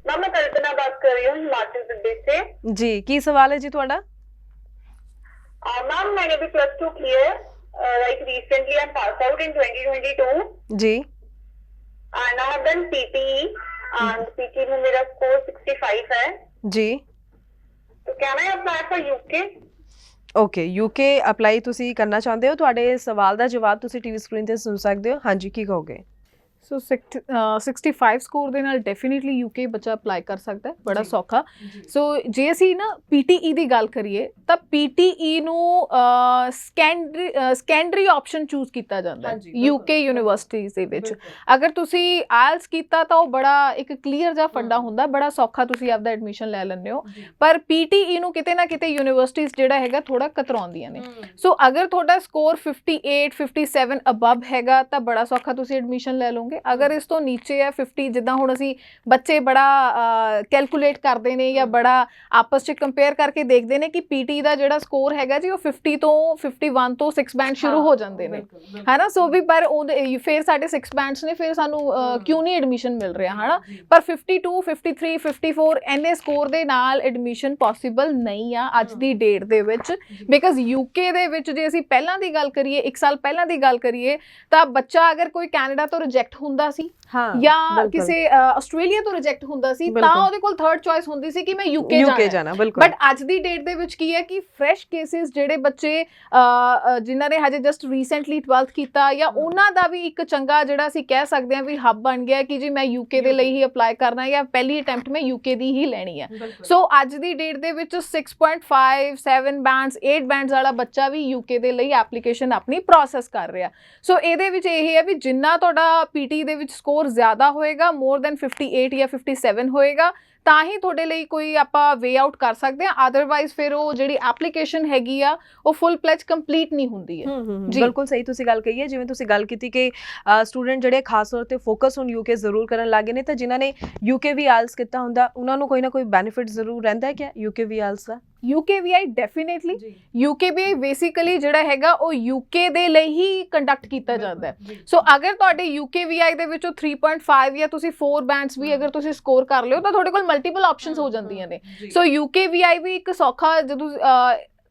Speaker 3: मैम मैं कल्पना बात कर रही हूँ हिमाचल प्रदेश से।
Speaker 1: जी, की सवाल है जी ਤੁਹਾਡਾ?
Speaker 3: मैम मैंने भी +2 की है, like recently I passed out in 2022
Speaker 1: ji,
Speaker 3: and I have done PTE and PTE में मेरा स्कोर 65 है
Speaker 1: जी,
Speaker 3: तो can I apply for UK?
Speaker 1: Okay, UK apply ਤੁਸੀਂ ਕਰਨਾ ਚਾਹੁੰਦੇ ਹੋ? ਤੁਹਾਡੇ ਸਵਾਲ ਦਾ ਜਵਾਬ ਤੁਸੀਂ ਟੀਵੀ ਸਕਰੀਨ ਤੇ ਸੁਣ ਸਕਦੇ ਹੋ। ਹਾਂਜੀ, ਕੀ ਕਹੋਗੇ?
Speaker 2: ਸੋ 65 ਸਕੋਰ ਦੇ ਨਾਲ ਡੈਫੀਨਿਟਲੀ UK ਬੱਚਾ ਅਪਲਾਈ ਕਰ ਸਕਦਾ ਹੈ, ਬੜਾ ਸੌਖਾ। ਸੋ ਜੇ ਅਸੀਂ ਨਾ PTE ਦੀ ਗੱਲ ਕਰੀਏ ਤਾਂ PTE ਨੂੰ ਸੈਕੰਡਰੀ ਆਪਸ਼ਨ ਚੂਜ਼ ਕੀਤਾ ਜਾਂਦਾ ਹੈ UK ਯੂਨੀਵਰਸਿਟੀਜ਼ ਦੇ ਵਿੱਚ। ਅਗਰ ਤੁਸੀਂ IELTS ਕੀਤਾ ਤਾਂ ਉਹ ਬੜਾ ਇੱਕ ਕਲੀਅਰ ਜਿਹਾ ਫੰਡਾ ਹੁੰਦਾ, ਬੜਾ ਸੌਖਾ ਤੁਸੀਂ ਆਪਦਾ ਐਡਮਿਸ਼ਨ ਲੈ ਲੈਂਦੇ ਹੋ। ਪਰ PTE ਨੂੰ ਕਿਤੇ ਨਾ ਕਿਤੇ ਯੂਨੀਵਰਸਿਟੀਜ਼ ਜਿਹੜਾ ਹੈਗਾ ਥੋੜਾ ਕਤਰਾਉਂਦੀਆਂ ਨੇ। ਸੋ ਅਗਰ ਤੁਹਾਡਾ ਸਕੋਰ 58 57 ਅਬਵ ਹੈਗਾ ਤਾਂ ਬੜਾ ਸੌਖਾ ਤੁਸੀਂ ਐਡਮਿਸ਼ਨ ਲੈ ਲਓਗੇ। ਅਗਰ ਇਸ ਤੋਂ ਨੀਚੇ ਹੈ 50, ਜਿੱਦਾਂ ਹੁਣ ਅਸੀਂ ਬੱਚੇ ਬੜਾ ਕੈਲਕੂਲੇਟ ਕਰਦੇ ਨੇ ਜਾਂ ਬੜਾ ਆਪਸ 'ਚ ਕੰਪੇਅਰ ਕਰਕੇ ਦੇਖਦੇ ਨੇ ਕਿ PTE ਦਾ ਜਿਹੜਾ ਸਕੋਰ ਹੈਗਾ ਜੀ ਉਹ 50 ਤੋਂ 51 ਤੋਂ 6 ਬੈਂਡ ਸ਼ੁਰੂ ਹੋ ਜਾਂਦੇ ਨੇ, ਹੈ ਨਾ। ਸੋ ਵੀ ਪਰ ਫਿਰ ਸਾਡੇ 6 ਬੈਂਡਸ ਨੇ, ਫਿਰ ਸਾਨੂੰ ਕਿਉਂ ਨਹੀਂ ਐਡਮਿਸ਼ਨ ਮਿਲ ਰਿਹਾ, ਹੈ ਨਾ। ਪਰ 52 53 54 ਇੰਨੇ ਸਕੋਰ ਦੇ ਨਾਲ ਐਡਮਿਸ਼ਨ ਪੋਸੀਬਲ ਨਹੀਂ ਆ ਅੱਜ ਦੀ ਡੇਟ ਦੇ ਵਿੱਚ, ਬਿਕਾਜ਼ UK ਦੇ ਵਿੱਚ ਜੇ ਅਸੀਂ ਪਹਿਲਾਂ ਦੀ ਗੱਲ ਕਰੀਏ, 1 ਸਾਲ ਪਹਿਲਾਂ ਦੀ ਗੱਲ ਕਰੀਏ ਤਾਂ ਬੱਚਾ ਅਗਰ ਕੋਈ ਕੈਨੇਡਾ ਤੋਂ ਰਿਜੈਕਟ ਹੁੰਦਾ ਸੀ ਜਾਂ ਕਿਸੇ ਆਸਟ੍ਰੇਲੀਆ ਤੋਂ ਰਿਜੈਕਟ ਹੁੰਦਾ ਸੀ ਤਾਂ ਉਹਦੇ ਕੋਲ ਥਰਡ ਚੋਇਸ ਹੁੰਦੀ ਸੀ ਕਿ ਮੈਂ UK ਜਾਣਾ। ਬਟ ਅੱਜ ਦੀ ਡੇਟ ਦੇ ਵਿੱਚ ਕੀ ਹੈ ਕਿ ਫਰੈਸ਼ ਕੇਸਿਸ ਜਿਹੜੇ ਬੱਚੇ ਜਿਨ੍ਹਾਂ ਨੇ ਹਜੇ ਜਸਟ ਰੀਸੈਂਟਲੀ 12th ਕੀਤਾ ਜਾਂ ਉਹਨਾਂ ਦਾ ਵੀ ਇੱਕ ਚੰਗਾ ਜਿਹੜਾ ਅਸੀਂ ਕਹਿ ਸਕਦੇ ਹਾਂ ਵੀ ਹੱਬ ਬਣ ਗਿਆ ਕਿ ਜੀ ਮੈਂ UK ਦੇ ਲਈ ਹੀ ਅਪਲਾਈ ਕਰਨਾ ਜਾਂ ਪਹਿਲੀ ਅਟੈਂਪਟ ਮੈਂ UK ਦੀ ਹੀ ਲੈਣੀ ਹੈ। ਸੋ ਅੱਜ ਦੀ ਡੇਟ ਦੇ ਵਿੱਚ 6.5 7 ਬੈਂਡਸ 8 ਬੈਂਡਸ ਵਾਲਾ ਬੱਚਾ ਵੀ UK ਦੇ ਲਈ ਐਪਲੀਕੇਸ਼ਨ ਆਪਣੀ ਪ੍ਰੋਸੈਸ ਕਰ ਰਿਹਾ। ਸੋ ਇਹਦੇ ਵਿੱਚ ਇਹ ਹੈ ਵੀ ਜਿੰਨਾ ਤੁਹਾਡਾ PTE ਦੇ ਵਿੱਚ ਸਕੋਰ ਜ਼ਿਆਦਾ ਹੋਏਗਾ, ਮੋਰ ਦੈਨ 58 ਜਾਂ 57 ਹੋਏਗਾ, ਤਾਂ ਹੀ ਤੁਹਾਡੇ ਲਈ ਕੋਈ ਆਪਾਂ ਵੇ ਆਊਟ ਕਰ ਸਕਦੇ ਹਾਂ, ਅਦਰਵਾਈਜ਼ ਫਿਰ ਉਹ ਜਿਹੜੀ ਐਪਲੀਕੇਸ਼ਨ ਹੈਗੀ ਆ ਉਹ ਫੁੱਲ ਪਲੈਜ ਕੰਪਲੀਟ ਨਹੀਂ ਹੁੰਦੀ ਹੈ। ਜੀ।
Speaker 1: ਬਿਲਕੁਲ ਸਹੀ ਤੁਸੀਂ ਗੱਲ ਕਹੀ ਹੈ। ਜਿਵੇਂ ਤੁਸੀਂ ਗੱਲ ਕੀਤੀ ਕਿ ਸਟੂਡੈਂਟ ਜਿਹੜੇ ਖਾਸ ਤੌਰ ਤੇ ਫੋਕਸ ਹੁਣ ਯੂਕੇ ਜ਼ਰੂਰ ਕਰਨ ਲੱਗੇ ਨੇ, ਤਾਂ ਜਿਨ੍ਹਾਂ ਨੇ ਯੂਕੇ ਵੀ ਆਇਲਸ ਕੀਤਾ ਹੁੰਦਾ ਉਹਨਾਂ ਨੂੰ ਕੋਈ ਨਾ ਕੋਈ ਬੈਨੀਫਿਟ ਜ਼ਰੂਰ ਰਹਿੰਦਾ ਹੈ ਕਿ ਯੂਕੇ ਵੀ ਆਇਲਸ ਦਾ।
Speaker 2: UKVI ਡੈਫੀਨੇਟਲੀ, UKVI ਬੇਸਿਕਲੀ ਜਿਹੜਾ ਹੈਗਾ ਉਹ UK ਦੇ ਲਈ ਹੀ ਕੰਡਕਟ ਕੀਤਾ ਜਾਂਦਾ ਹੈ। ਸੋ ਅਗਰ ਤੁਹਾਡੇ UKVI ਦੇ ਵਿੱਚੋਂ 3.5 ਜਾਂ ਤੁਸੀਂ 4 ਬੈਂਡਸ ਵੀ ਅਗਰ ਤੁਸੀਂ ਸਕੋਰ ਕਰ ਲਿਓ ਤਾਂ ਤੁਹਾਡੇ ਕੋਲ ਮਲਟੀਪਲ ਆਪਸ਼ਨਸ ਹੋ ਜਾਂਦੀਆਂ ਨੇ। ਸੋ UKVI ਵੀ ਇੱਕ ਸੌਖਾ, ਜਦੋਂ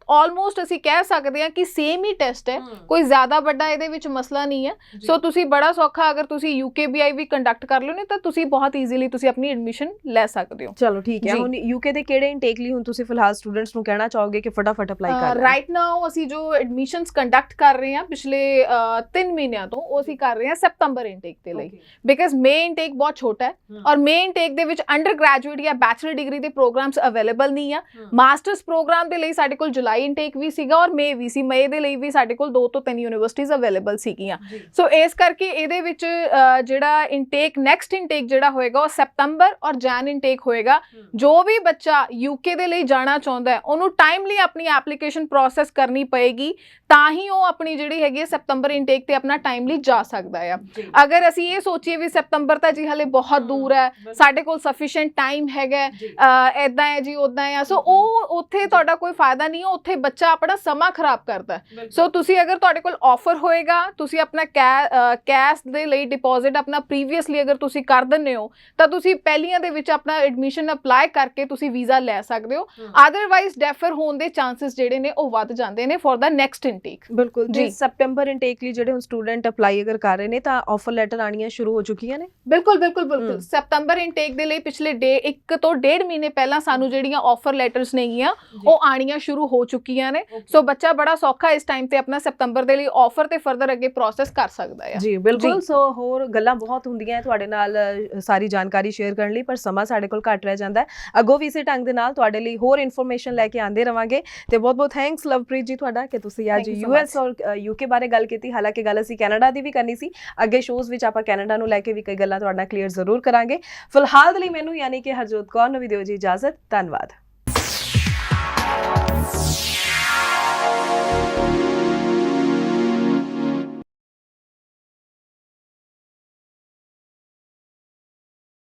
Speaker 2: ਆਲਮੋਸਟ ਅਸੀਂ ਕਹਿ ਸਕਦੇ ਹਾਂ ਕਿ ਸੇਮ ਹੀ ਟੈਸਟ ਹੈ, ਕੋਈ ਜ਼ਿਆਦਾ ਵੱਡਾ ਇਹਦੇ ਵਿੱਚ ਮਸਲਾ ਨਹੀਂ ਹੈ। ਸੋ ਤੁਸੀਂ ਬੜਾ ਸੌਖਾ ਅਗਰ ਤੁਸੀਂ UKVI ਵੀ ਕੰਡਕਟ ਕਰ ਲਿਓ ਨੇ ਤਾਂ ਤੁਸੀਂ ਬਹੁਤ ਈਜ਼ੀਲੀ ਤੁਸੀਂ ਆਪਣੀ ਐਡਮਿਸ਼ਨ ਲੈ ਸਕਦੇ ਹੋ।
Speaker 1: ਚਲੋ ਠੀਕ ਹੈ। ਹੁਣ ਯੂਕੇ ਦੇ ਕਿਹੜੇ ਇਨਟੇਕ ਲਈ ਹੁਣ ਤੁਸੀਂ ਫਿਲਹਾਲ ਸਟੂਡੈਂਟਸ ਨੂੰ ਕਹਿਣਾ ਚਾਹੋਗੇ ਕਿ ਫਟਾਫਟ ਅਪਲਾਈ ਕਰ ਲੈਣ?
Speaker 2: ਰਾਈਟ ਨਾਓ ਅਸੀਂ ਜੋ ਐਡਮਿਸ਼ਨਸ ਕੰਡਕਟ ਕਰ ਰਹੇ ਹਾਂ ਪਿਛਲੇ 3 ਮਹੀਨਿਆਂ ਤੋਂ, ਉਹ ਅਸੀਂ ਕਰ ਰਹੇ ਹਾਂ ਸੈਪਟੰਬਰ ਇਨਟੇਕ ਦੇ ਲਈ, ਬਿਕਾਜ਼ ਮੇ ਇਨਟੇਕ ਬਹੁਤ ਛੋਟਾ ਹੈ ਔਰ ਮੇ ਇਨਟੇਕ ਦੇ ਵਿੱਚ ਅੰਡਰ ਗ੍ਰੈਜੂਏਟ ਜਾਂ ਬੈਚਲਰ ਡਿਗਰੀ ਦੇ ਪ੍ਰੋਗਰਾਮਸ ਅਵੇਲੇਬਲ ਨਹੀਂ ਆ। ਮਾਸਟਰਸ ਪ੍ਰੋਗਰਾਮ ਦੇ ਲਈ ਸਾਡੇ ਕੋਲ ਜੁਲਾਈ ਇਨਟੇਕ ਵੀ ਸੀਗਾ ਔਰ ਮੇ ਵੀ ਸੀ। ਮੇ ਦੇ ਲਈ ਵੀ ਸਾਡੇ ਕੋਲ 2 ਤੋਂ 3 ਯੂਨੀਵਰਸਿਟੀਆਂ ਅਵੇਲੇਬਲ ਸੀਗੀਆਂ। ਸੋ ਇਸ ਕਰਕੇ ਇਹਦੇ ਵਿੱਚ ਜਿਹੜਾ ਇਨਟੇਕ ਨੈਕਸਟ ਇਨਟੇਕ ਜਿਹੜਾ ਹੋਏਗਾ ਉਹ ਸੈਪਟੰਬਰ ਔਰ ਜੈਨ ਇਨਟੇਕ ਹੋਏਗਾ। ਜੋ ਵੀ ਬੱਚਾ ਯੂਕੇ ਦੇ ਲਈ ਜਾਣਾ ਚਾਹੁੰਦਾ ਹੈ ਉਹਨੂੰ ਟਾਈਮਲੀ ਆਪਣੀ ਐਪਲੀਕੇਸ਼ਨ ਪ੍ਰੋਸੈਸ ਕਰਨੀ ਪਏਗੀ, ਤਾਂ ਹੀ ਉਹ ਆਪਣੀ ਜਿਹੜੀ ਹੈਗੀ ਹੈ ਸੈਪਟੰਬਰ ਇਨਟੇਕ ਤੇ ਆਪਣਾ ਟਾਈਮਲੀ ਜਾ ਸਕਦਾ ਆ। ਅਗਰ ਅਸੀਂ ਇਹ ਸੋਚੀਏ ਵੀ ਸੈਪਟੰਬਰ ਤਾਂ ਜੀ ਹਲੇ ਬਹੁਤ ਦੂਰ ਹੈ, ਸਾਡੇ ਕੋਲ ਸਫੀਸ਼ੀਐਂਟ ਟਾਈਮ ਹੈਗਾ, ਐਦਾਂ ਹੈ ਜੀ ਉਦਾਂ ਹੈ, ਸੋ ਉਹ ਉੱਥੇ ਤੁਹਾਡਾ ਕੋਈ ਫਾਇਦਾ ਨਹੀਂ ਹੈ, ਉੱਥੇ ਬੱਚਾ ਆਪਣਾ ਸਮਾਂ ਖਰਾਬ ਕਰਦਾ ਹੈ। ਸੋ ਤੁਸੀਂ ਅਗਰ ਤੁਹਾਡੇ ਕੋਲ ਆਫਰ ਹੋਏਗਾ, ਤੁਸੀਂ ਆਪਣਾ ਕੈਸ਼ ਦੇ ਲਈ ਡਿਪੋਜ਼ਿਟ ਆਪਣਾ ਪ੍ਰੀਵੀਅਸਲੀ ਅਗਰ ਤੁਸੀਂ ਕਰ ਦਿੰਦੇ ਹੋ ਤਾਂ ਤੁਸੀਂ ਪਹਿਲੀਆਂ ਦੇ ਵਿੱਚ ਆਪਣਾ ਐਡਮਿਸ਼ਨ ਅਪਲਾਈ ਕਰਕੇ ਤੁਸੀਂ ਵੀਜ਼ਾ ਲੈ ਸਕਦੇ ਹੋ। ਅਦਰਵਾਈਜ਼ ਡੈਫਰ ਹੋਣ ਦੇ ਚਾਂਸਸ ਜਿਹੜੇ ਨੇ ਉਹ ਵੱਧ ਜਾਂਦੇ ਨੇ ਫॉर ਦਾ ਨੈਕਸਟ ਇਨਟੇਕ।
Speaker 1: ਬਿਲਕੁਲ ਜੀ। ਸੈਪਟੰਬਰ ਇਨਟੇਕ ਲਈ ਜਿਹੜੇ ਹੁਣ ਸਟੂਡੈਂਟ ਅਪਲਾਈ ਅਗਰ ਕਰ ਰਹੇ ਨੇ ਤਾਂ ਆਫਰ ਲੈਟਰ ਆਣੀਆਂ ਸ਼ੁਰੂ ਹੋ ਚੁੱਕੀਆਂ ਨੇ?
Speaker 2: ਬਿਲਕੁਲ ਸੈਪਟੰਬਰ ਇਨਟੇਕ ਦੇ ਲਈ ਪਿਛਲੇ 1 ਤੋਂ 1.5 ਮਹੀਨੇ ਪਹਿਲਾਂ ਸਾਨੂੰ ਜਿਹੜੀਆਂ ਆਫਰ ਲੈਟਰਸ ਨੇਗੀਆਂ ਉਹ ਆਣੀਆਂ ਸ਼ੁਰੂ ਹੋ ਚੁੱਕੀਆਂ ਨੇ। ਸੋ ਬੱਚਾ ਬੜਾ ਸੌਖਾ ਇਸ ਟਾਈਮ ਤੇ ਆਪਣਾ ਸੈਪਟੰਬਰ ਦੇ ਲਈ ਆਫਰ ਤੇ ਫਰਦਰ ਅੱਗੇ ਪ੍ਰੋਸੈਸ ਕਰ ਸਕਦਾ ਹੈ।
Speaker 1: ਜੀ ਬਿਲਕੁਲ। ਸੋ ਹੋਰ ਗੱਲਾਂ ਬਹੁਤ ਹੁੰਦੀਆਂ ਤੁਹਾਡੇ ਨਾਲ ਸਾਰੀ ਜਾਣਕਾਰੀ ਸ਼ੇਅਰ ਕਰਨ ਲਈ, ਪਰ ਸਮਾਂ ਸਾਡੇ ਕੋਲ ਘੱਟ ਰਹਿ ਜਾਂਦਾ ਹੈ। ਅੱਗੋਂ ਵੀ ਇਸੇ ਢੰਗ ਦੇ ਨਾਲ ਤੁਹਾਡੇ ਲਈ ਹੋਰ ਇਨਫੋਰਮੇਸ਼ਨ ਲੈ ਕੇ ਆਂਦੇ ਰਵਾਂਗੇ। ਤੇ ਬਹੁਤ ਬਹੁਤ ਥੈਂਕਸ ਲਵਪ੍ਰੀਤ ਜੀ ਤੁਹਾਡਾ ਕਿ ਤੁਸੀਂ ਅੱਜ US ਔਰ UK ਬਾਰੇ ਗੱਲ ਕੀਤੀ। ਹਾਲਾਂਕਿ ਗੱਲ ਅਸੀਂ ਕੈਨੇਡਾ ਦੀ ਵੀ ਕਰਨੀ ਸੀ, ਅੱਗੇ ਸ਼ੋਜ਼ ਵਿੱਚ ਆਪਾਂ ਕੈਨੇਡਾ ਨੂੰ ਲੈ ਕੇ ਵੀ ਕਈ ਗੱਲਾਂ ਤੁਹਾਡੇ ਨਾਲ ਕਲੀਅਰ ਜ਼ਰੂਰ ਕਰਾਂਗੇ। ਫਿਲਹਾਲ ਦੇ ਲਈ ਮੈਨੂੰ ਯਾਨੀ ਕਿ ਹਰਜੋਤ ਕੌਰ ਨੂੰ ਵੀ ਦਿਓ ਜੀ ਇਜਾਜ਼ਤ। ਧੰਨਵਾਦ।